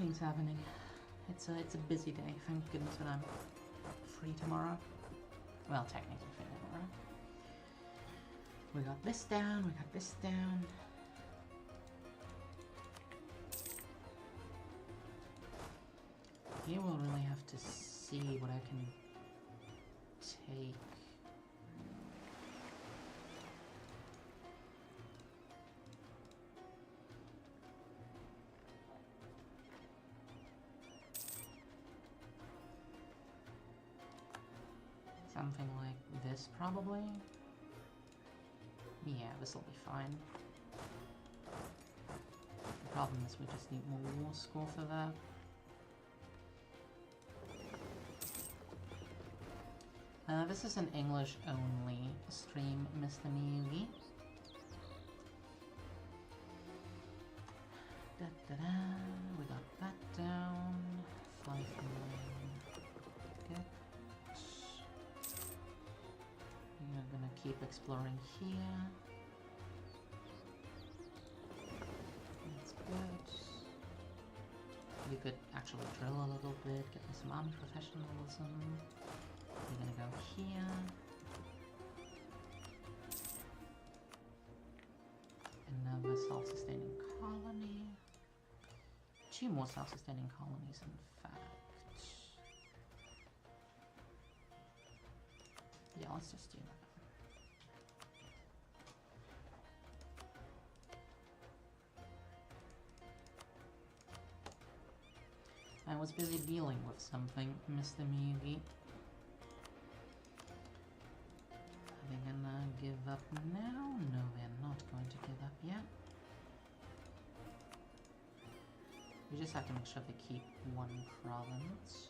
Nothing's happening. It's a busy day. Thank goodness that I'm free tomorrow. Well, technically free tomorrow. We got this down, we got this down. Here we'll really have to see what I can take. Something like this, probably. Yeah, this will be fine. The problem is we just need more war score for that. This is an English-only stream, Mr. Miyugi. Da-da-da, we got that down. 5 million. Good. We're gonna keep exploring here. That's good. You could actually drill a little bit, get me some army professionalism. We're gonna go here. Another self-sustaining colony. 2 more self-sustaining colonies, in fact. Yeah, let's just do that. I was busy dealing with something, Mr. Miyugi. Are they gonna give up now? No, they're not going to give up yet. We just have to make sure they keep 1 province.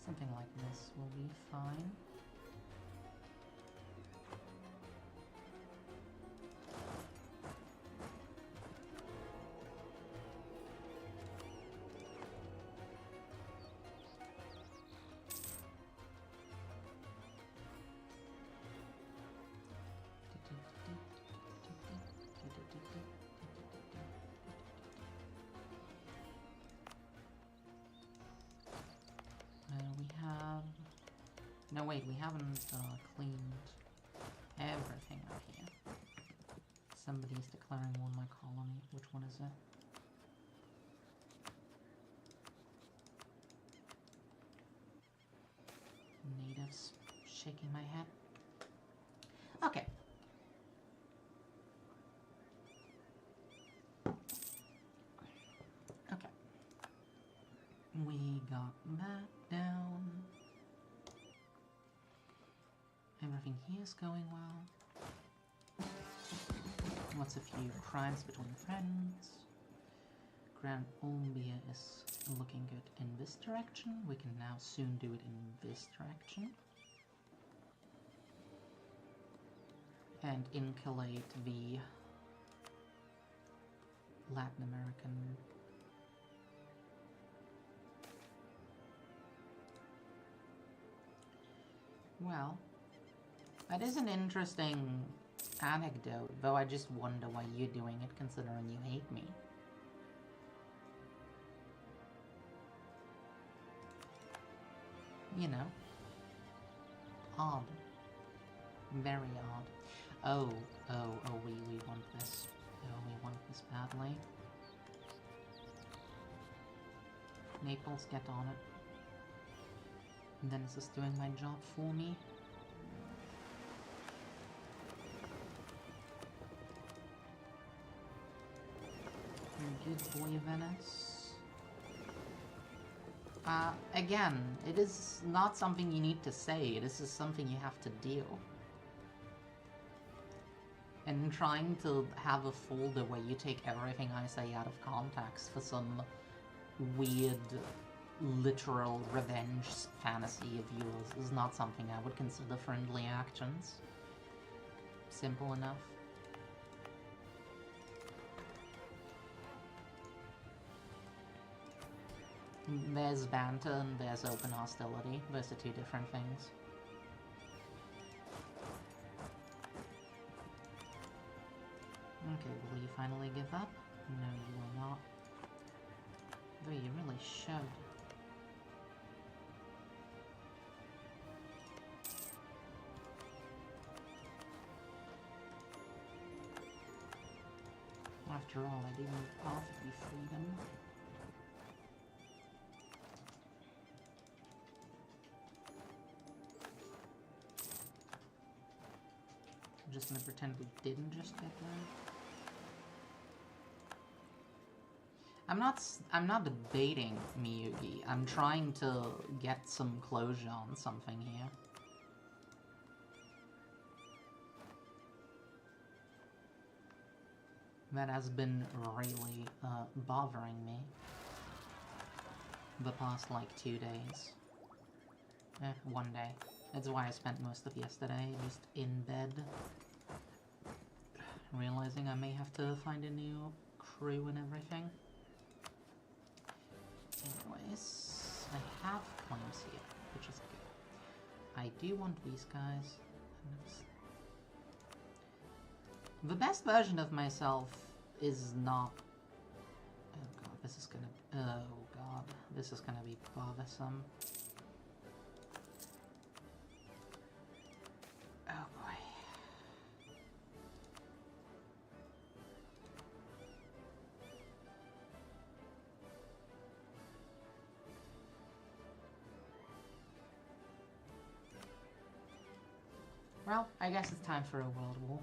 Something like this will be fine. No, wait, we haven't cleaned everything up here. Somebody's declaring war on my colony. Which one is it? Natives shaking my head. Okay. Okay. We got that down. Everything here is going well. What's a few crimes between friends? Grand Olympia is looking good in this direction. We can now soon do it in this direction. And inculate the Latin American well. That is an interesting anecdote, though I just wonder why you're doing it, considering you hate me. You know. Odd. Very odd. Oh, we want this. Oh, we want this badly. Naples, get on it. And then is this doing my job for me? Good boy, Venice. Again, it is not something you need to say. This is something you have to do. And trying to have a folder where you take everything I say out of context for some weird, literal revenge fantasy of yours is not something I would consider friendly actions. Simple enough. There's banter and there's open hostility. Those are 2 different things. Okay, will you finally give up? No, you are not. Though you really should. After all, I didn't offer you freedom. I'm just gonna pretend we didn't just get there. I'm not debating Miyugi. I'm trying to get some closure on something here. That has been really bothering me the past, like, 2 days. 1 day. That's why I spent most of yesterday just in bed, realizing I may have to find a new crew and everything. Anyways, I have claims here, which is good. I do want these guys. The best version of myself is not... Oh god, this is gonna... Oh god, this is gonna be bothersome. Oh boy. Well, I guess it's time for a world war.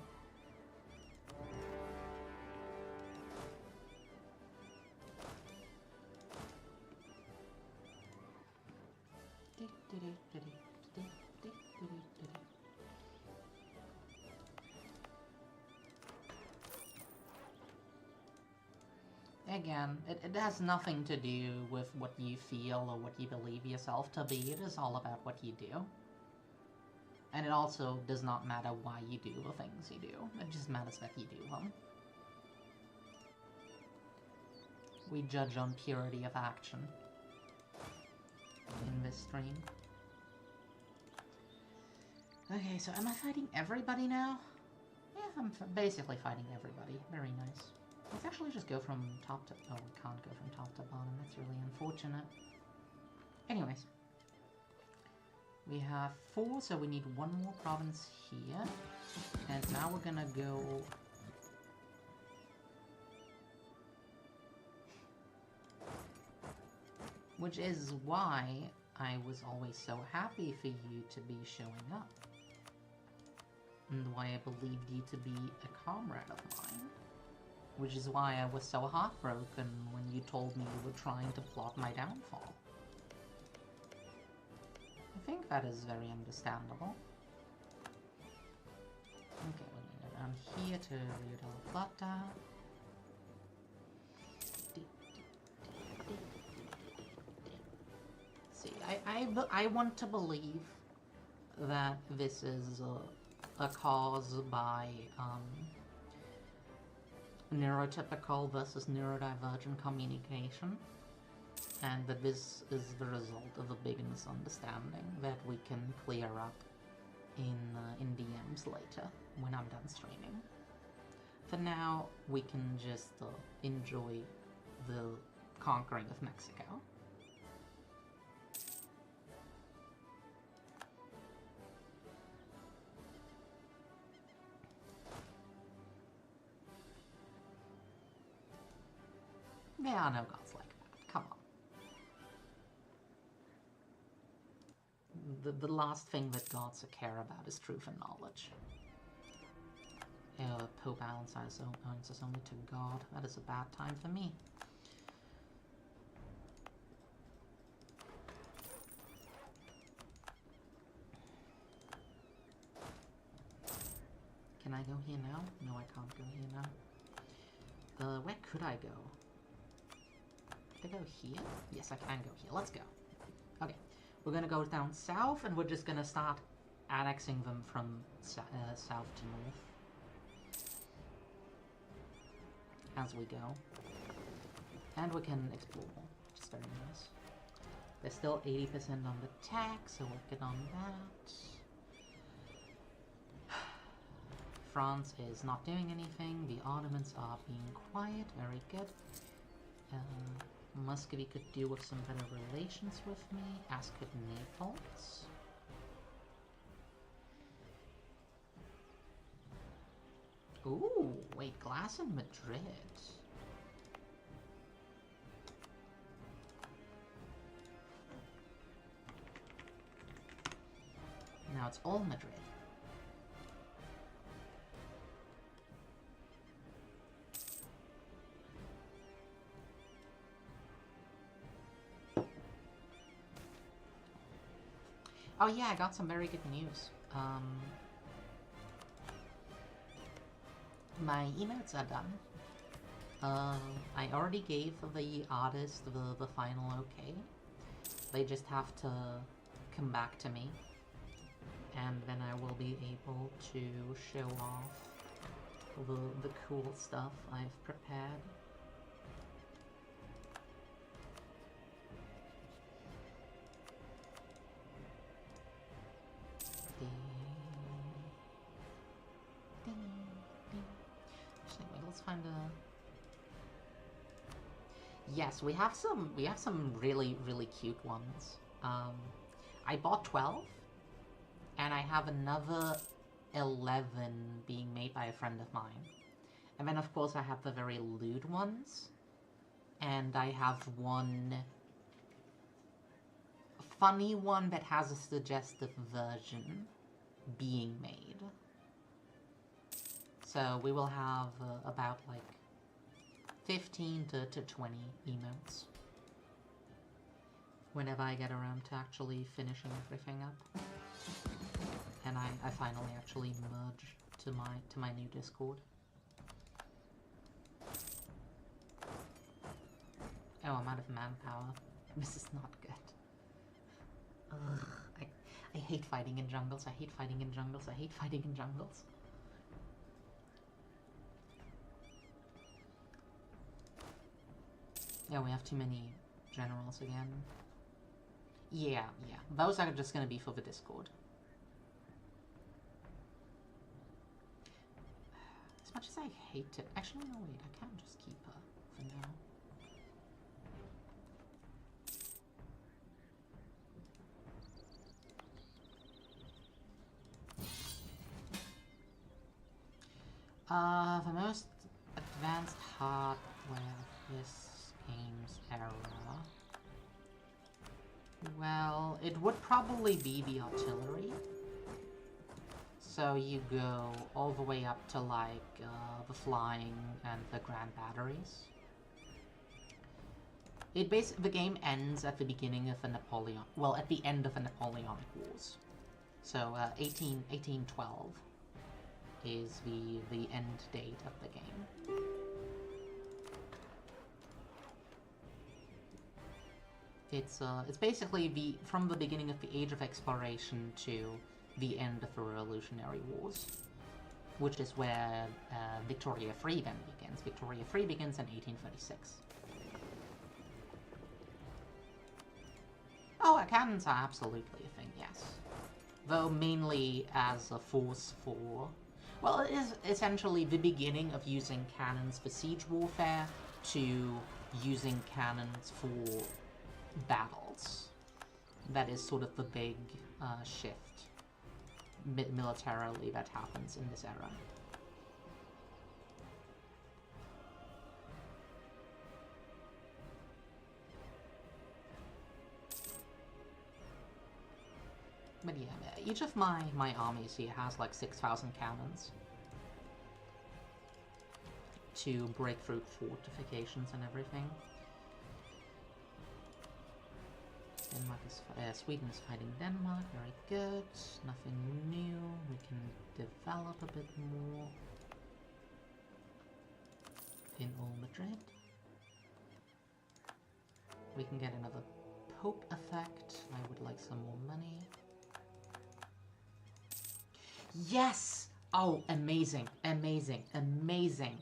Again, it has nothing to do with what you feel or what you believe yourself to be. It is all about what you do. And it also does not matter why you do the things you do. It just matters that you do them. We judge on purity of action in this stream. Okay, so am I fighting everybody now? Yeah, I'm basically fighting everybody. Very nice. Let's actually just go from top to... Oh, we can't go from top to bottom. That's really unfortunate. Anyways. We have 4, so we need 1 more province here. And now we're gonna go... Which is why I was always so happy for you to be showing up. And why I believed you to be a comrade of mine. Which is why I was so heartbroken when you told me you were trying to plot my downfall. I think that is very understandable. Okay, we're gonna go down here to Rio de la Plata. See, I want to believe that this is a cause by neurotypical versus neurodivergent communication, and that this is the result of a big misunderstanding that we can clear up in DMs later when I'm done streaming. For now, we can just enjoy the conquering of Mexico. There are no gods like that. Come on. The last thing that gods care about is truth and knowledge. Pope answers only to God. That is a bad time for me. Can I go here now? No, I can't go here now. Where could I go? Can I go here? Yes, I can go here. Let's go. Okay, we're gonna go down south, and we're just gonna start annexing them from south to north as we go. And we can explore, which is very nice. There's still 80% on the tax, so we'll get on that. France is not doing anything. The Ottomans are being quiet. Very good. Muscovy could do with some better relations with me, as could Naples. Ooh, wait, glass in Madrid. Now it's all Madrid. Oh yeah, I got some very good news. My emotes are done. I already gave the artist the final okay. They just have to come back to me. And then I will be able to show off the cool stuff I've prepared. Let's find a... Yes, we have some really cute ones. I bought 12, and I have another 11 being made by a friend of mine. And then of course I have the very lewd ones, and I have one funny one that has a suggestive version being made. So we will have about like 15 to 20 emotes whenever I get around to actually finishing everything up. And I finally actually merge to my new Discord. Oh, I'm out of manpower. This is not good. Ugh, I hate fighting in jungles, I hate fighting in jungles, I hate fighting in jungles. Yeah, we have too many generals again. Yeah. Those are just gonna be for the Discord. As much as I hate it... Actually, no, wait, I can't just keep her for now. The most advanced hardware of this game's era... Well, it would probably be the artillery. So you go all the way up to, like, the flying and the grand batteries. The game ends at the beginning of the Napoleon... Well, at the end of the Napoleonic Wars. So, 1812 is the end date of the game. It's basically from the beginning of the Age of Exploration to the end of the Revolutionary Wars, which is where Victoria Free then begins. Victoria Free begins in 1836. Oh, cannons are absolutely a thing, yes. Though mainly as a force for... Well, it is essentially the beginning of using cannons for siege warfare to using cannons for battles. That is sort of the big shift militarily that happens in this era. But yeah, each of my armies here has like 6,000 cannons to break through fortifications and everything. Sweden is fighting Denmark, very good. Nothing new. We can develop a bit more in Old Madrid. We can get another Pope effect. I would like some more money. Yes! Oh, amazing, amazing, amazing.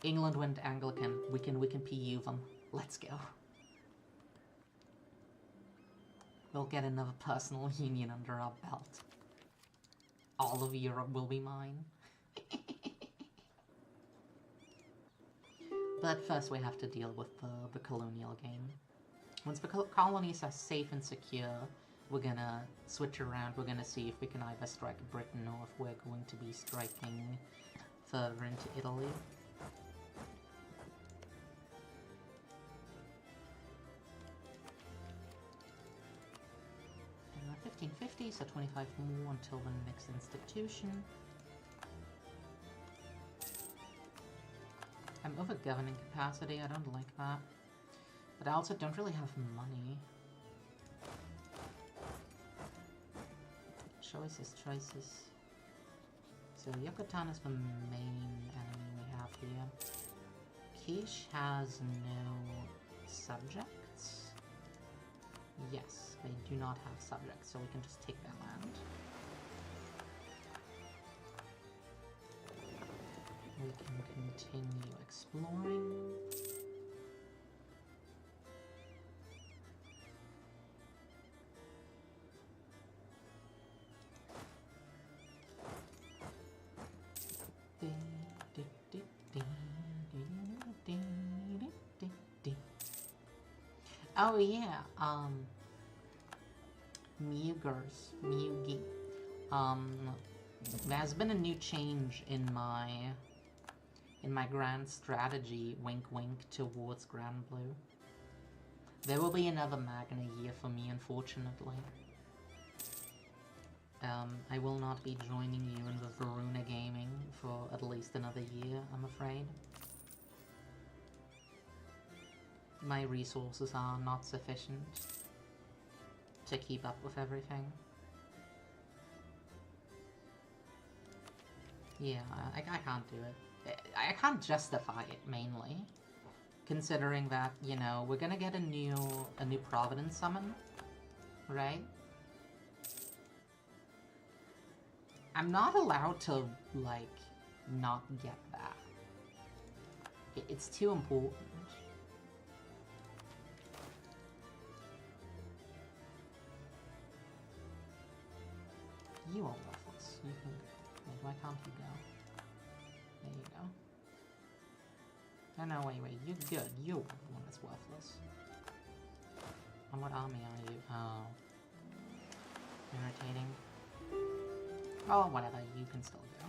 England went Anglican. We can PU them. Let's go. We'll get another personal union under our belt. All of Europe will be mine. But first we have to deal with the colonial game. Once the colonies are safe and secure, we're gonna switch around. We're gonna see if we can either strike Britain or if we're going to be striking further into Italy. And 1550, so 25 more until the next institution. I'm over governing capacity, I don't like that. But I also don't really have money. Choices. So Yucatan is the main enemy we have here. Quiche has no subjects. Yes, they do not have subjects, so we can just take their land. We can continue exploring. Oh yeah, Mugi. There's been a new change in my grand strategy, wink wink, towards Grand Blue. There will be another Magna year for me, unfortunately. I will not be joining you in the Varuna gaming for at least another year, I'm afraid. My resources are not sufficient to keep up with everything. Yeah, I can't do it. I can't justify it, mainly. Considering that, you know, we're gonna get a new Providence summon, right? I'm not allowed to, like, not get that. It's too important. You are worthless. You can go. Why can't you go? There you go. Oh, no, wait, you're good. You're the one that's worthless. On what army are you? Oh. Irritating. Oh, whatever, you can still go.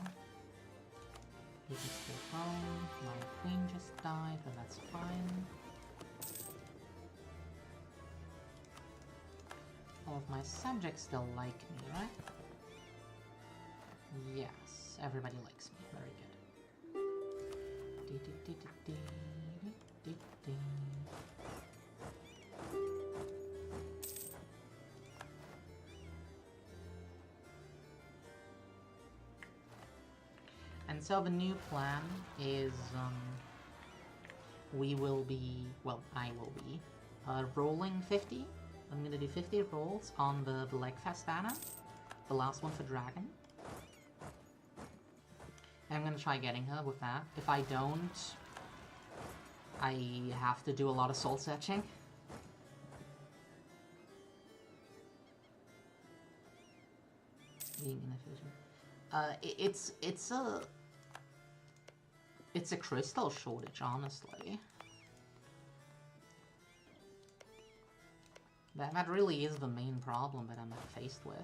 You can still go. My queen just died, but that's fine. All of my subjects still like me, right? Yes, everybody likes me. Very good. And so the new plan is, we will be, well, I will be, rolling 50. I'm gonna do 50 rolls on the Legfest banner, the last one for Dragon. I'm gonna try getting her with that. If I don't, I have to do a lot of soul searching. Being inefficient. It's a crystal shortage, honestly. That really is the main problem that I'm faced with.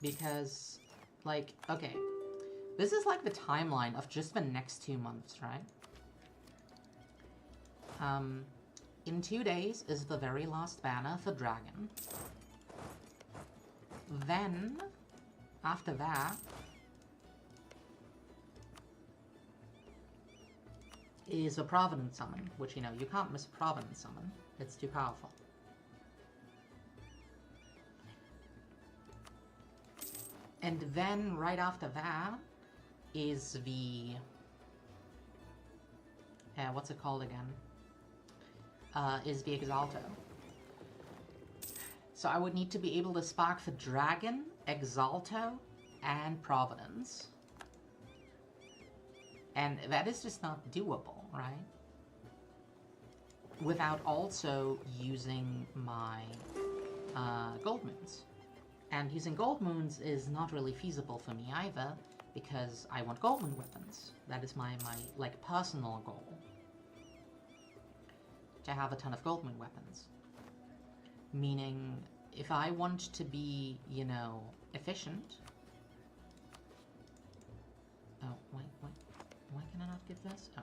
Because, like, okay, this is like the timeline of just the next 2 months, right? In 2 days is the very last banner for Dragon. Then, after that, is a Providence summon, which, you know, you can't miss a Providence summon. It's too powerful. And then, right after that, is the... what's it called again? Is the Exalto. So I would need to be able to spark for Dragon, Exalto, and Providence. And that is just not doable, right? Without also using my Gold Moons. And using Gold Moons is not really feasible for me either, because I want golden weapons. That is my like, personal goal. To have a ton of golden weapons. Meaning, if I want to be, you know, efficient... Oh, wait, why can I not get this? Oh.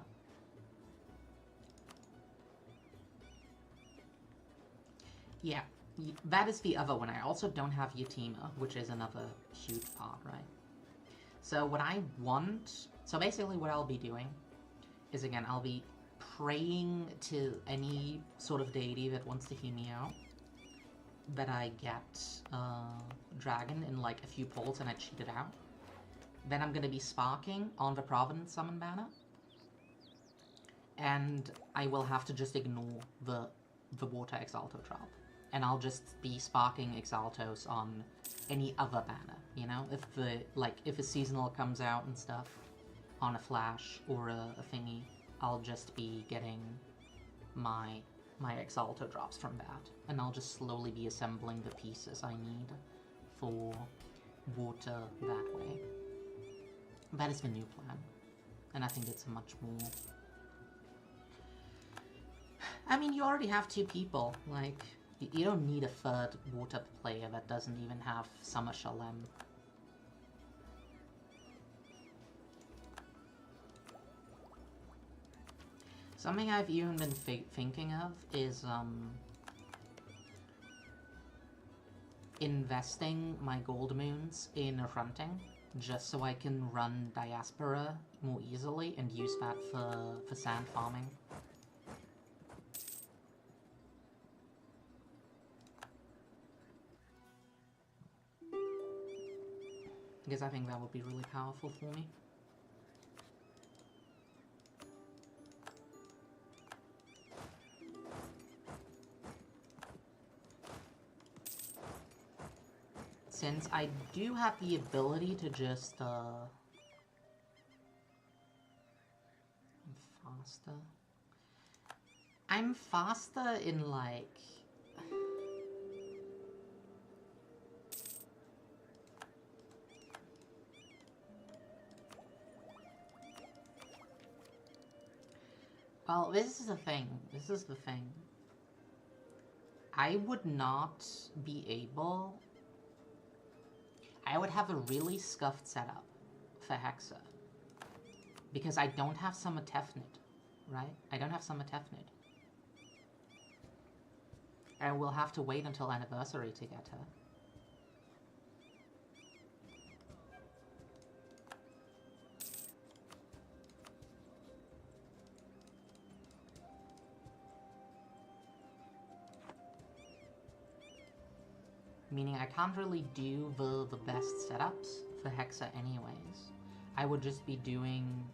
Yeah, that is the other one. I also don't have Yatima, which is another huge part, right? So what I want... So basically what I'll be doing is, again, I'll be praying to any sort of deity that wants to heal me out, that I get dragon in like a few pulls and I cheat it out. Then I'm gonna be sparking on the Providence summon banner, and I will have to just ignore the water Exalto drop, and I'll just be sparking Exaltos on any other banner, you know? If a seasonal comes out and stuff on a flash or a thingy, I'll just be getting my Exalto drops from that, and I'll just slowly be assembling the pieces I need for water that way. That is the new plan, and I think it's a much more... I mean, you already have 2 people, like, you don't need a third water player that doesn't even have Summer Shalem. Something I've even been thinking of is, investing my gold moons in fronting, just so I can run Diaspora more easily and use that for sand farming. Because I think that would be really powerful for me. Since I do have the ability to just, I'm faster. I'm faster in, like... Well, this is the thing. This is the thing. I would not be able... I would have a really scuffed setup for Hexa. Because I don't have Summer Tefnid, right? I don't have Summer Tefnid. I will have to wait until Anniversary to get her. Meaning I can't really do the best setups for Hexa anyways. I would just be doing,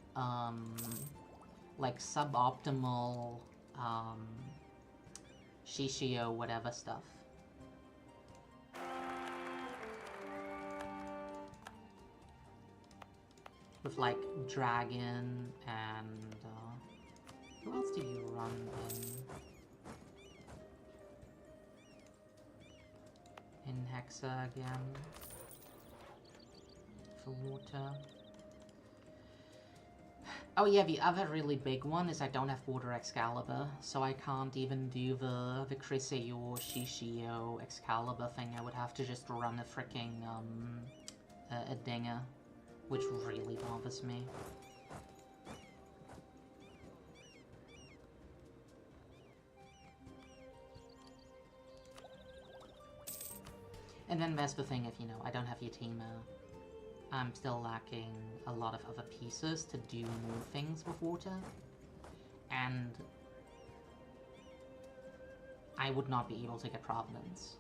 like, suboptimal, Shishio whatever stuff. With, like, Dragon and, who else do you run in Hexa again? For water. Oh yeah, the other really big one is I don't have Water Excalibur, so I can't even do the Criseo Shishio Excalibur thing. I would have to just run a freaking, a dinger, which really bothers me. And then there's the thing if, you know, I don't have Yatima, I'm still lacking a lot of other pieces to do more things with water, and I would not be able to get Providence.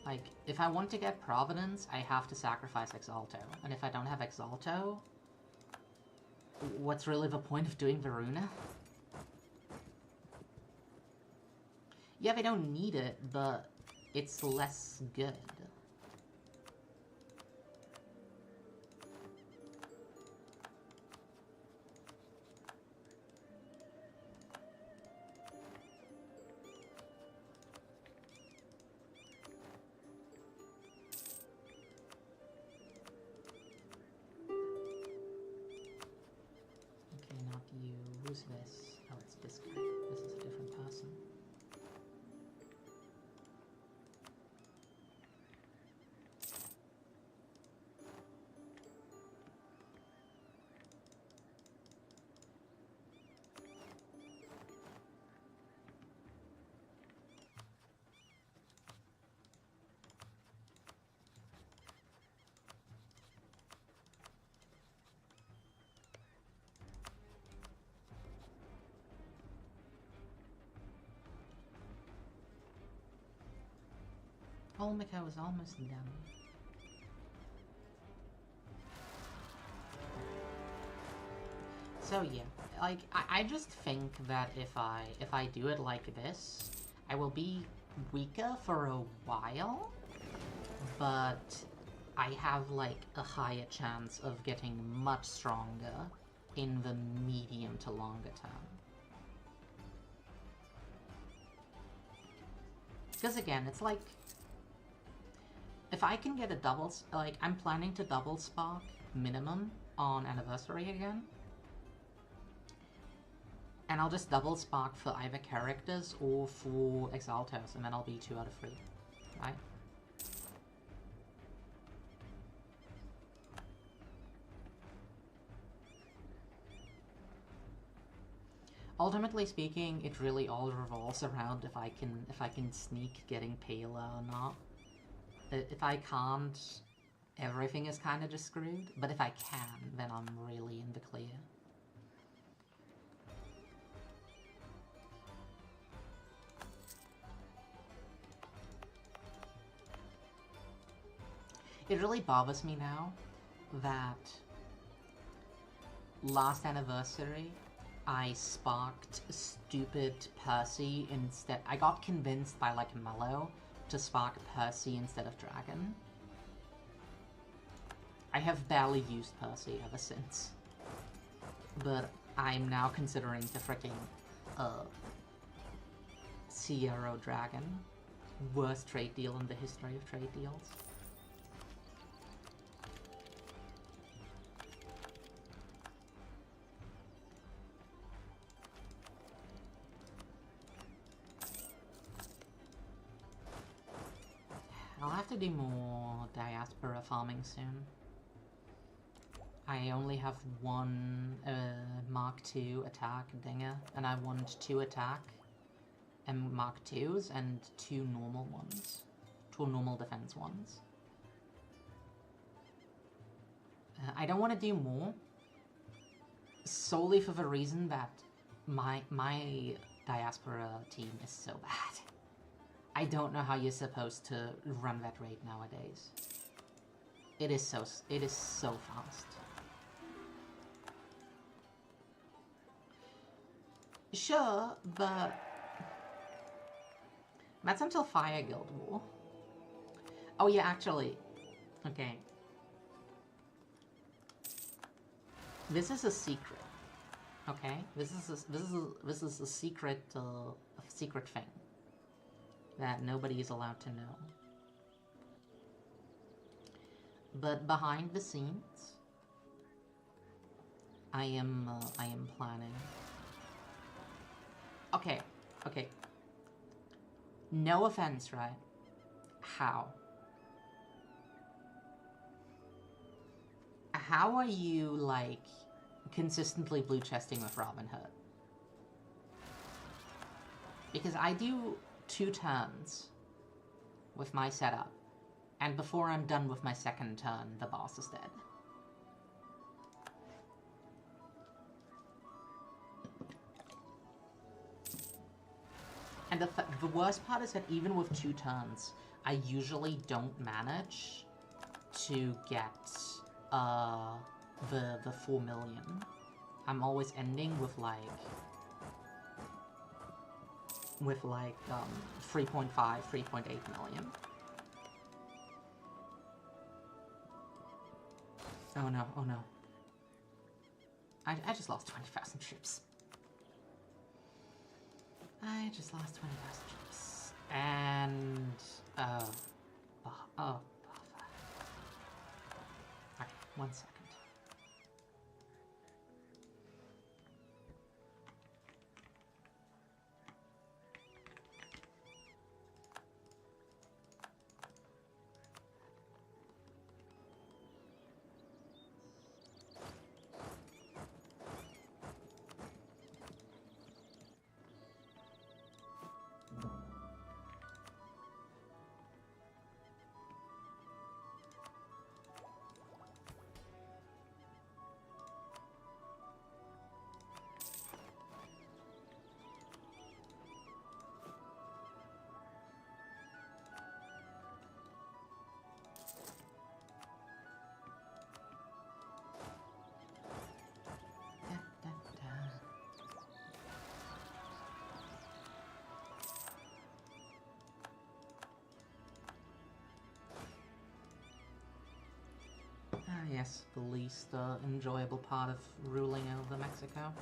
Like, if I want to get Providence, I have to sacrifice Exalto, and if I don't have Exalto, what's really the point of doing Varuna? Yeah, they don't need it, but it's less good. you. Who's this? Oh, it's this guy. This is a different person. Olmec, I was almost done. So yeah, like I just think that if I do it like this, I will be weaker for a while, but I have like a higher chance of getting much stronger in the medium to longer term. Because again, it's like, if I can get a double, like, I'm planning to double spark minimum on Anniversary again. And I'll just double spark for either characters or for Exaltos, and then I'll be 2 out of 3, right? Ultimately speaking, it really all revolves around if I can sneak getting paler or not. If I can't, everything is kind of just screwed. But if I can, then I'm really in the clear. It really bothers me now that last Anniversary, I sparked stupid Percy instead. I got convinced by, like, Mellow to spark Percy instead of Dragon. I have barely used Percy ever since. But I'm now considering the freaking Sierra Dragon. Worst trade deal in the history of trade deals. I'll have to do more diaspora farming soon. I only have 1 Mark II attack dinger, and I want 2 attack and Mark IIs and 2 normal ones. 2 normal defense ones. I don't want to do more, solely for the reason that my diaspora team is so bad. I don't know how you're supposed to run that raid nowadays. It is so fast. Sure, but that's until Fire Guild War. Oh yeah, actually, okay. This is a secret. Okay, this is a secret secret thing that nobody is allowed to know. But behind the scenes, I am planning. Okay. No offense, right? How? How are you, like, consistently blue chesting with Robin Hood? Because I do 2 turns with my setup, and before I'm done with my 2nd turn, the boss is dead. And the worst part is that even with 2 turns, I usually don't manage to get the 4 million. I'm always ending with like 3.5, 3.8 million. Oh no, oh no. I just lost 20,000 troops. I just lost 20,000 troops. And, oh, bother. Okay, 1 second. Yes, the least enjoyable part of ruling over Mexico.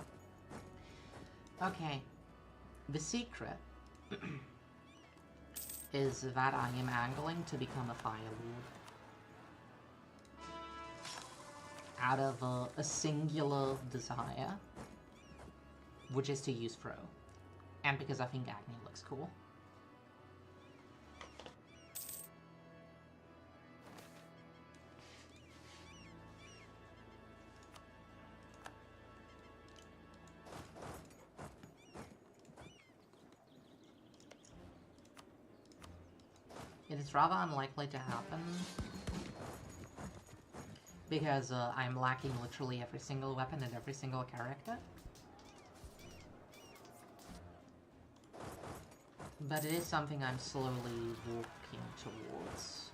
Okay, the secret is that I am angling to become a Fire Lord. Out of a singular desire, which is to use Fro. And because I think Agni looks cool. It is rather unlikely to happen because I'm lacking literally every single weapon and every single character. But it is something I'm slowly walking towards.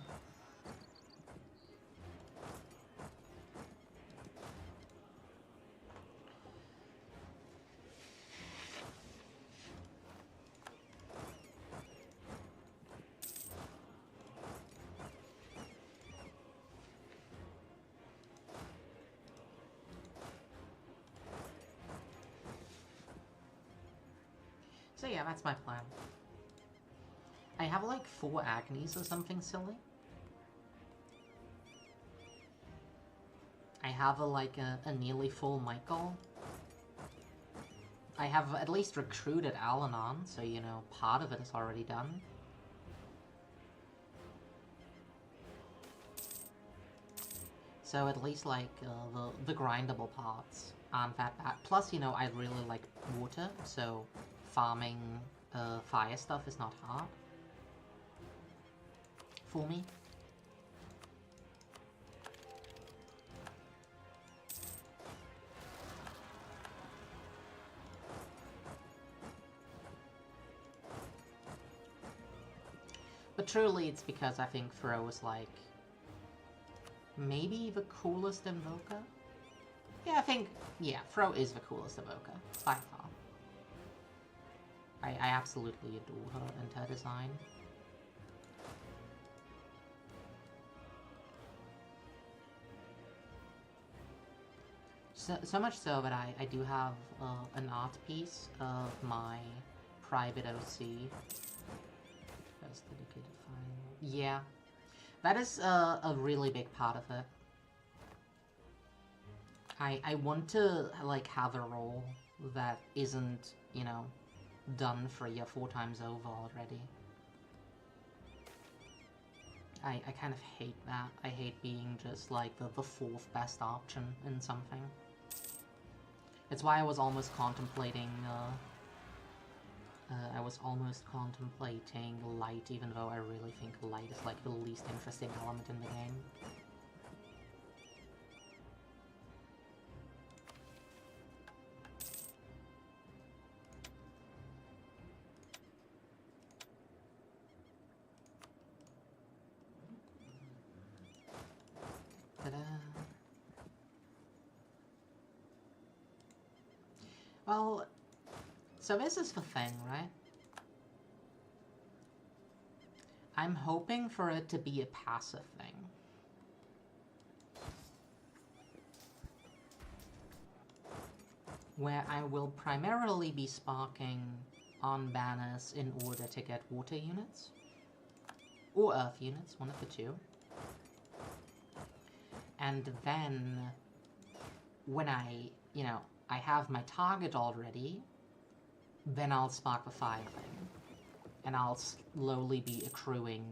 So yeah, that's my plan. I have like 4 Agnis or something silly. I have a nearly full Michael. I have at least recruited Alanon, so you know, part of it is already done. So at least like the grindable parts aren't that bad. Plus, you know, I really like water, so farming fire stuff is not hard for me. But truly, it's because I think Fro is like maybe the coolest invoker? Yeah, I think, yeah, Fro is the coolest invoker, by far. I absolutely adore her and her design. So much so that I do have an art piece of my private OC. That's dedicated file. Yeah, that is a really big part of it. I want to like have a role that isn't, you know, done 3 or 4 times over already. I kind of hate that. I hate being just like the 4th best option in something. It's why I was almost contemplating light, even though I really think light is like the least interesting element in the game. Well, so this is the thing, right? I'm hoping for it to be a passive thing. Where I will primarily be sparking on banners in order to get water units. Or earth units, one of the two. And then, when I, you know, I have my target already, then I'll spark the fire thing. And I'll slowly be accruing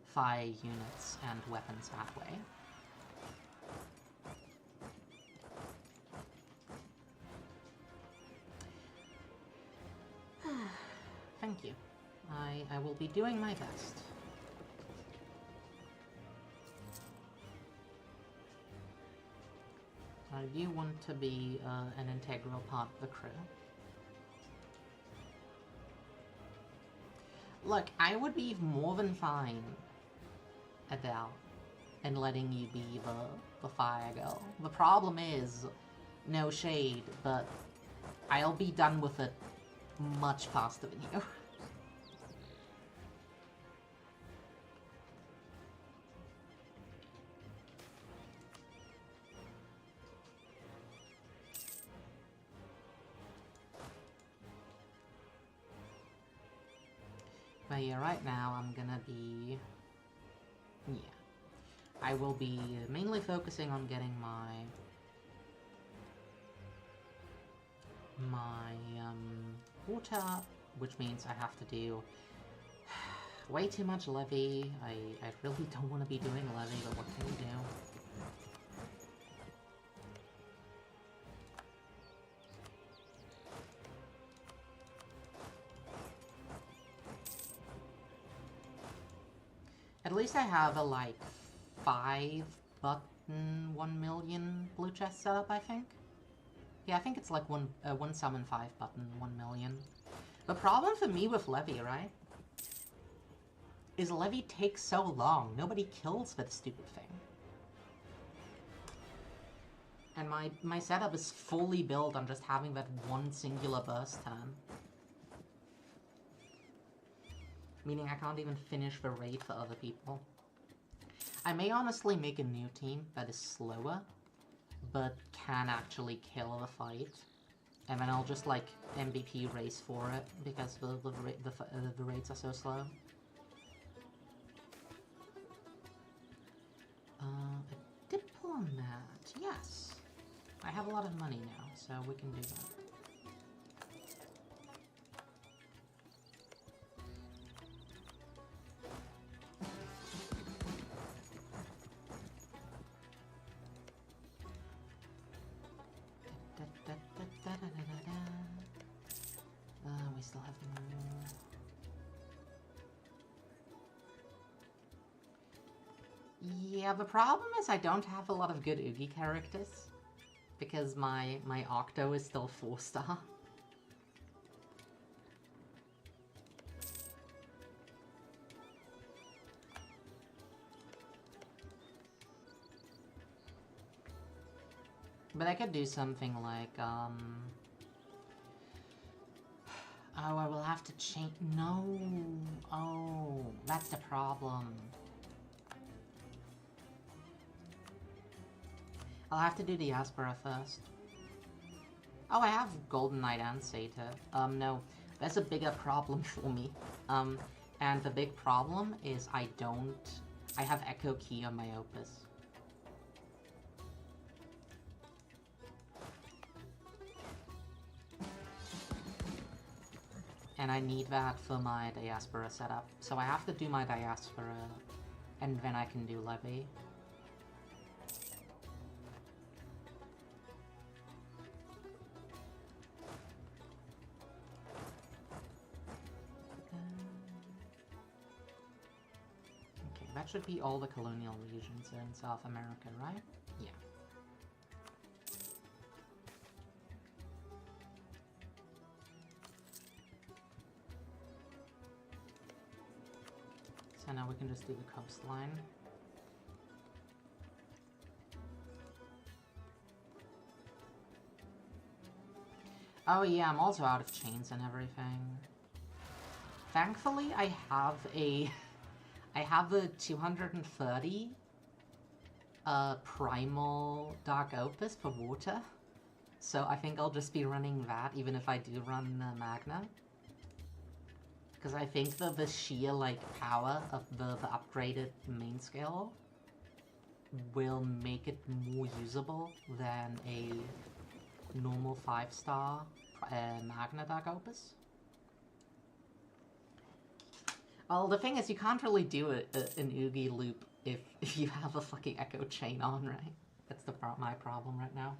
fire units and weapons that way. Thank you. I will be doing my best. I do want to be an integral part of the crew. Look, I would be more than fine, Adele, in letting you be the fire girl. The problem is, no shade, but I'll be done with it much faster than you. yeah, right now I'm gonna be... Yeah. I will be mainly focusing on getting my water up, which means I have to do way too much levy. I really don't want to be doing levy, but what can we do? At least I have a, like, 5-button 1 million blue chest setup, I think. Yeah, I think it's like one summon 5-button 1 million. The problem for me with Levy, right, is Levy takes so long. Nobody kills for the stupid thing. And my setup is fully built on just having that one singular burst turn. Meaning I can't even finish the raid for other people. I may honestly make a new team that is slower, but can actually kill the fight. And then I'll just, like, MVP race for it, because the raids are so slow. A diplomat, yes. I have a lot of money now, so we can do that. We still have more. Yeah, the problem is I don't have a lot of good Oogie characters, because my Octo is still 4-star. But I could do something like, oh, I will have to change... No! Oh, that's the problem. I'll have to do Diaspora first. Oh, I have Golden Knight and Satyr. No. There's a bigger problem for me. And the big problem is I have Echo Key on my Opus. And I need that for my Diaspora setup. So I have to do my Diaspora, and then I can do Levy. Okay, that should be all the colonial regions in South America, right? Yeah. So now we can just do the coastline. Oh yeah, I'm also out of chains and everything. Thankfully, I have a 230 primal Dark Opus for water. So I think I'll just be running that even if I do run Magna. Because I think the sheer, like, power of the upgraded main scale will make it more usable than a normal 5-star Magna Dark Opus. Well, the thing is, you can't really do an Oogie loop if you have a fucking Echo Chain on, right? That's my problem right now.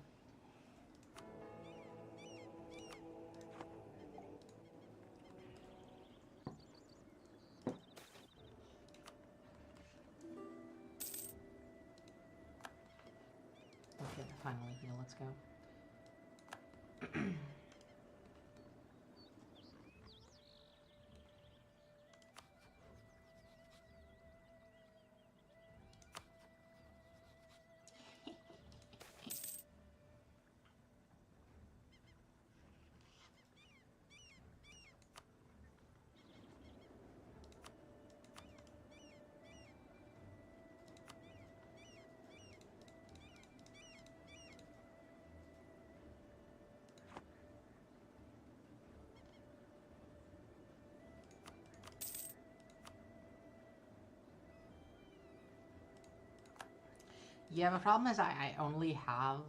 Okay, finally here, let's go. Yeah, the problem is I only have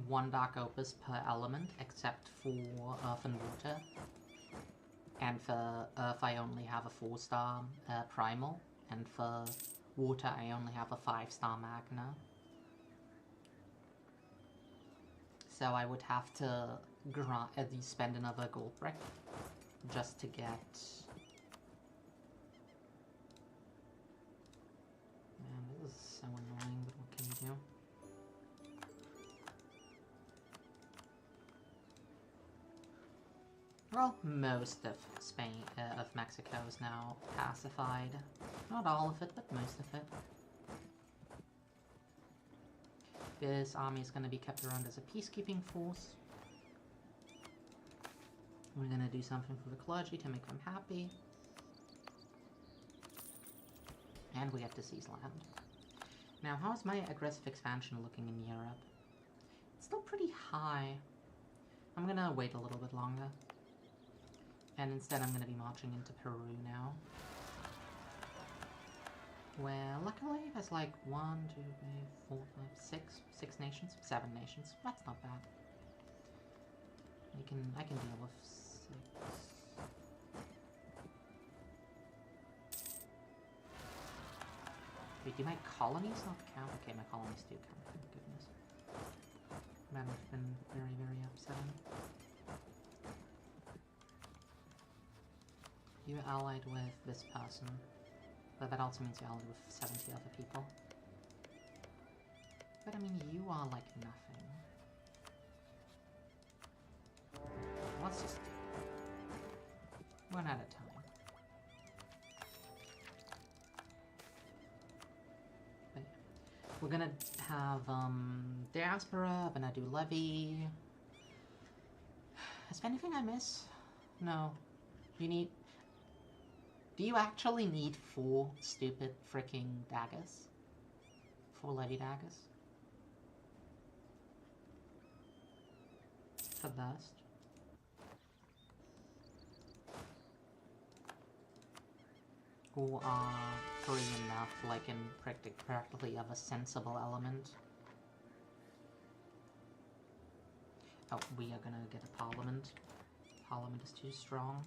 one Dark Opus per element, except for Earth and Water. And for Earth I only have a 4-star Primal, and for Water I only have a 5-star Magna. So I would have to at least spend another gold brick just to get... Man, this is so annoying, but what can you do? Well, most of Spain, of Mexico is now pacified. Not all of it, but most of it. This army is going to be kept around as a peacekeeping force. We're going to do something for the clergy to make them happy. And we get to seize land. Now, how is my aggressive expansion looking in Europe? It's still pretty high. I'm going to wait a little bit longer. And instead I'm going to be marching into Peru now. Where, luckily, there's like 1, 2, 3, 4, 5, 6 nations? 7 nations. That's not bad. I can deal with 6. Wait, do my colonies not count? Okay, my colonies do count, thank goodness. That would have been very, very upsetting. You're allied with this person. But that also means you're allied with 70 other people. But I mean, you are like nothing. Let's just... one at a time. But yeah. We're gonna have, diaspora, we're gonna do levy. Is there anything I miss? No. You need... Do you actually need 4 stupid freaking daggers? 4 levy daggers? For burst? Or are 3 enough, like in practically of a sensible element? Oh, we are gonna get a parliament. Parliament is too strong.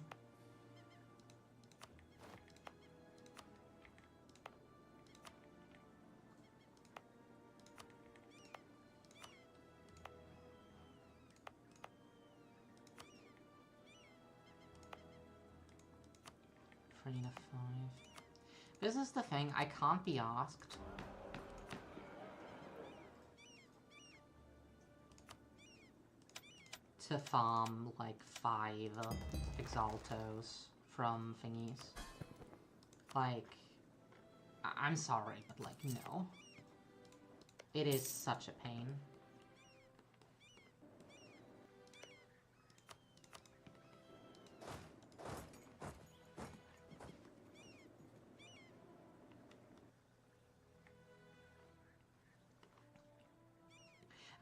To 5. This is the thing, I can't be asked to farm like 5 Exaltos from thingies. Like, I'm sorry, but like, no. It is such a pain.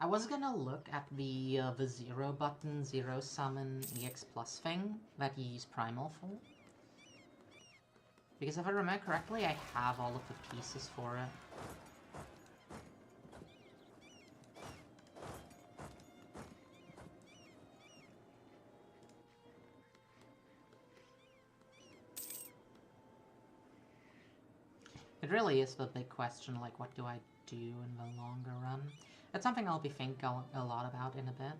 I was gonna look at the 0 button, 0 summon EX plus thing that you use Primal for. Because if I remember correctly, I have all of the pieces for it. It really is the big question, like, what do I do in the longer run? That's something I'll be thinking a lot about in a bit.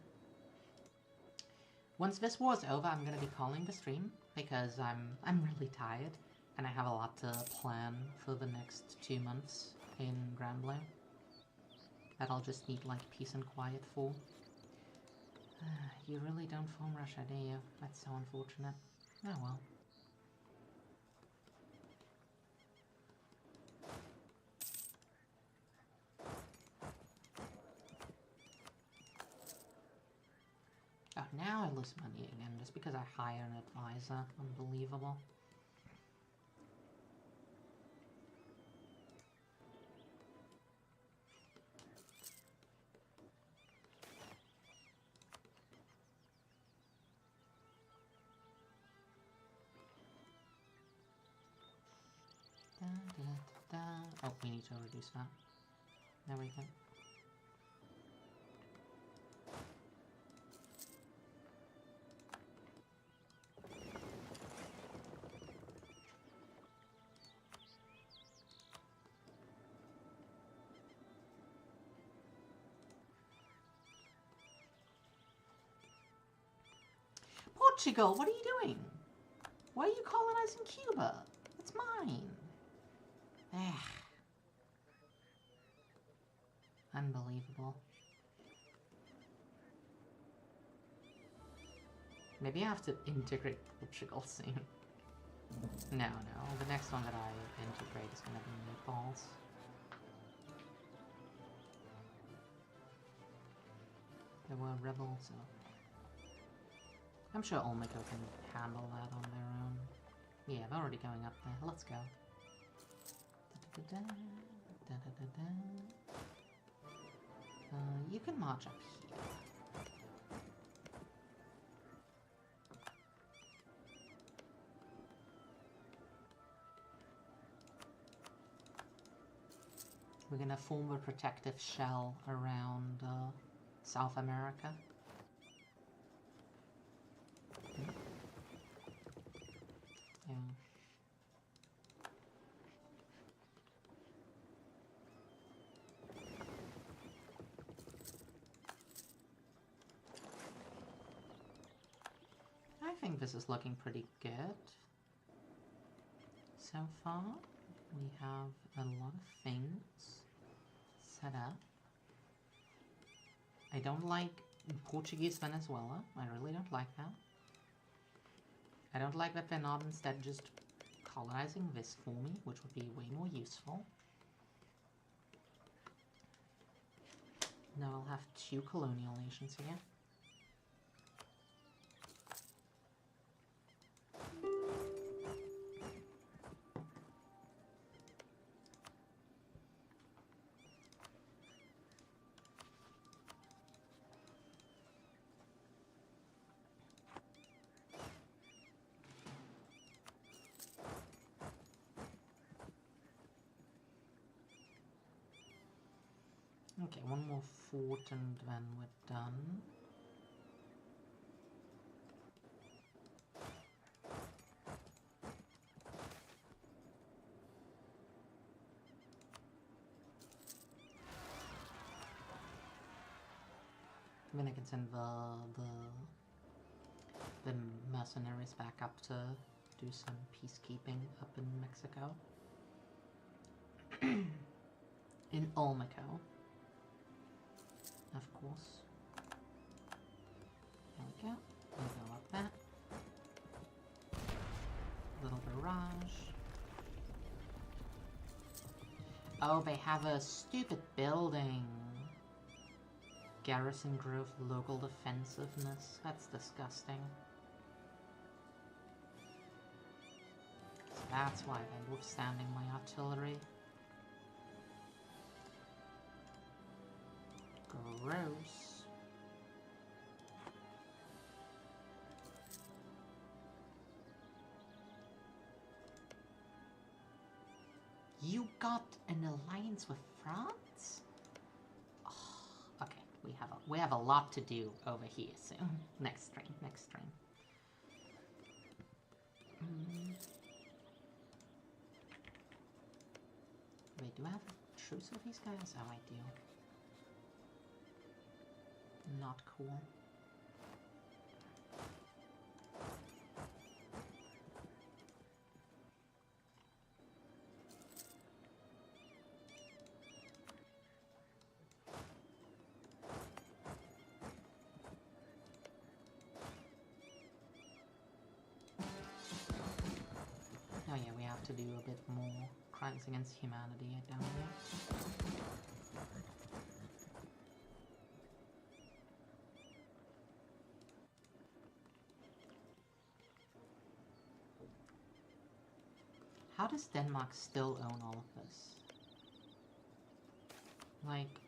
Once this war's over, I'm gonna be calling the stream, because I'm really tired, and I have a lot to plan for the next 2 months in Grand Blue. That I'll just need, like, peace and quiet for. You really don't form Russia, do you? That's so unfortunate. Oh well. Oh, now I lose money again, just because I hire an advisor. Unbelievable. Oh, we need to reduce that. There we go. Portugal, what are you doing? Why are you colonizing Cuba? It's mine. Ugh. Unbelievable. Maybe I have to integrate Portugal soon. No, the next one that I integrate is gonna be meatballs. They were rebels, so... I'm sure Olmeco can handle that on their own. Yeah, they're already going up there. Let's go. You can march up here. We're gonna form a protective shell around South America. Yeah. I think this is looking pretty good so far. We have a lot of things set up. I don't like Portuguese Venezuela. I really don't like that. I don't like that they're not instead just colonizing this for me, which would be way more useful. Now I'll have 2 colonial nations here. Okay, one more fort and then we're done. Then I can send the mercenaries back up to do some peacekeeping up in Mexico. In Olmeco. Of course. There we go. We go up that. Little barrage. Oh, they have a stupid building. Garrison growth, local defensiveness. That's disgusting. So that's why they're withstanding my artillery. Gross. You got an alliance with France? Oh, okay, we have a lot to do over here soon. Next stream. Wait, do I have a truce with these guys? Oh, I do. Not cool. Oh yeah, we have to do a bit more crimes against humanity down here. How does Denmark still own all of this? Like,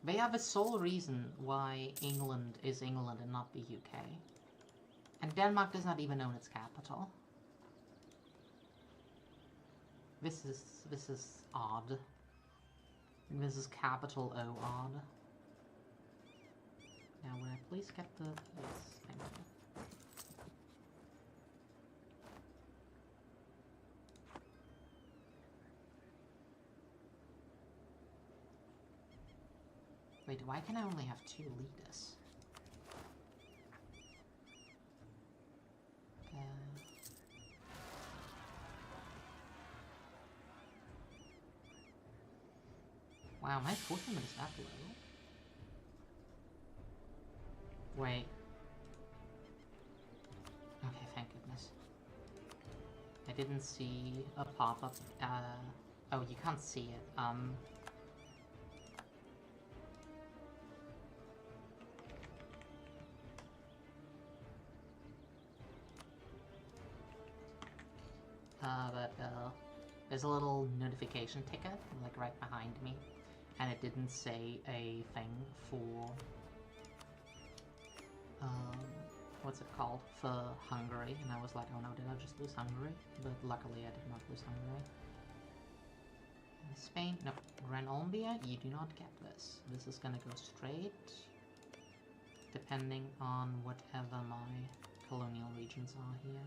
they are the sole reason why England is England and not the UK. And Denmark does not even own its capital. This is odd. This is capital O odd. Now, would I please get the... Yes, thank you. Wait, why can I only have 2 leaders? Wow, my fortune is that low. Wait. Okay, thank goodness. I didn't see a pop-up. Oh, you can't see it. There's a little notification ticker, like right behind me, and it didn't say a thing for, what's it called, for Hungary, and I was like, oh no, did I just lose Hungary? But luckily I did not lose Hungary. Spain, no, Grenombia, you do not get this. This is gonna go straight, depending on whatever my colonial regions are here.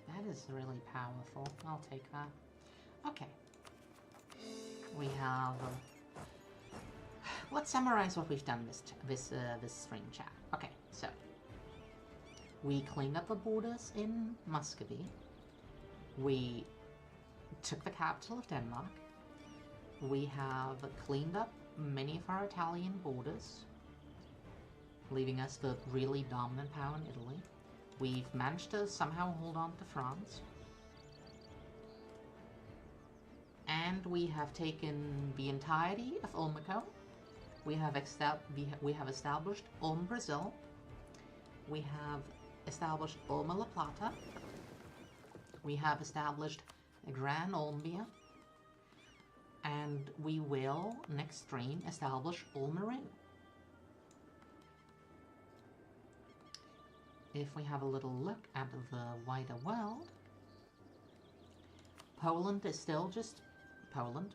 That is really powerful. I'll take that. Okay. We have... let's summarize what we've done this stream chat. Okay, so... we cleaned up the borders in Muscovy. We took the capital of Denmark. We have cleaned up many of our Italian borders, leaving us the really dominant power in Italy. We've managed to somehow hold on to France. And we have taken the entirety of Olmeco. We have established Ulm, Brazil. We have established Ulma La Plata. We have established Gran Olmbia. And we will, next stream, establish Ulm-Marin. If we have a little look at the wider world, Poland is still just Poland.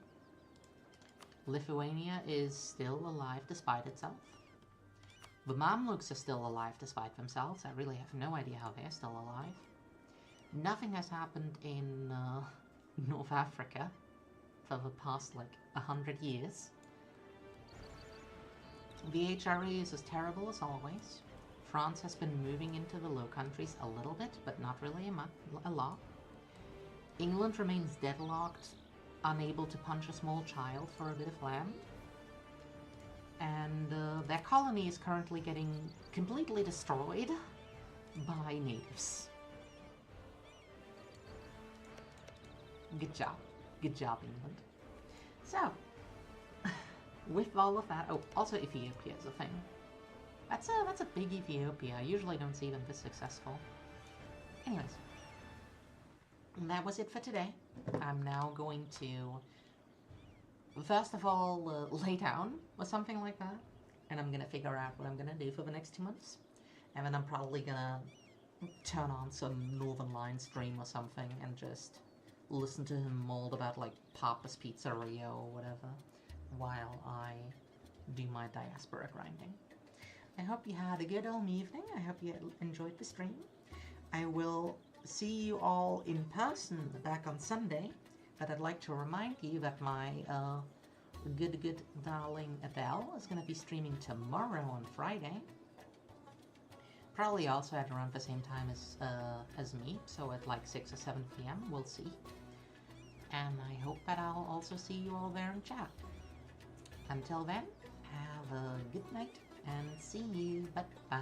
Lithuania is still alive despite itself. The Mamluks are still alive despite themselves. I really have no idea how they're still alive. Nothing has happened in North Africa for the past, like, 100 years. The HRE is as terrible as always. France has been moving into the Low Countries a little bit, but not really a lot. England remains deadlocked, unable to punch a small child for a bit of land. And their colony is currently getting completely destroyed by natives. Good job. Good job, England. So, with all of that... oh, also Ethiopia is a thing. That's a big Ethiopia. I usually don't see them this successful. Anyways. That was it for today. I'm now going to, first of all, lay down or something like that. And I'm going to figure out what I'm going to do for the next 2 months. And then I'm probably going to turn on some Northern Line stream or something and just listen to him mold about, like, Papa's Pizzeria or whatever while I do my diaspora grinding. I hope you had a good old evening. I hope you enjoyed the stream. I will see you all in person back on Sunday, but I'd like to remind you that my good darling Adele is going to be streaming tomorrow on Friday. Probably also at around the same time as me, so at like 6 or 7 p.m. We'll see. And I hope that I'll also see you all there in chat. Until then, have a good night and see you. Bye-bye.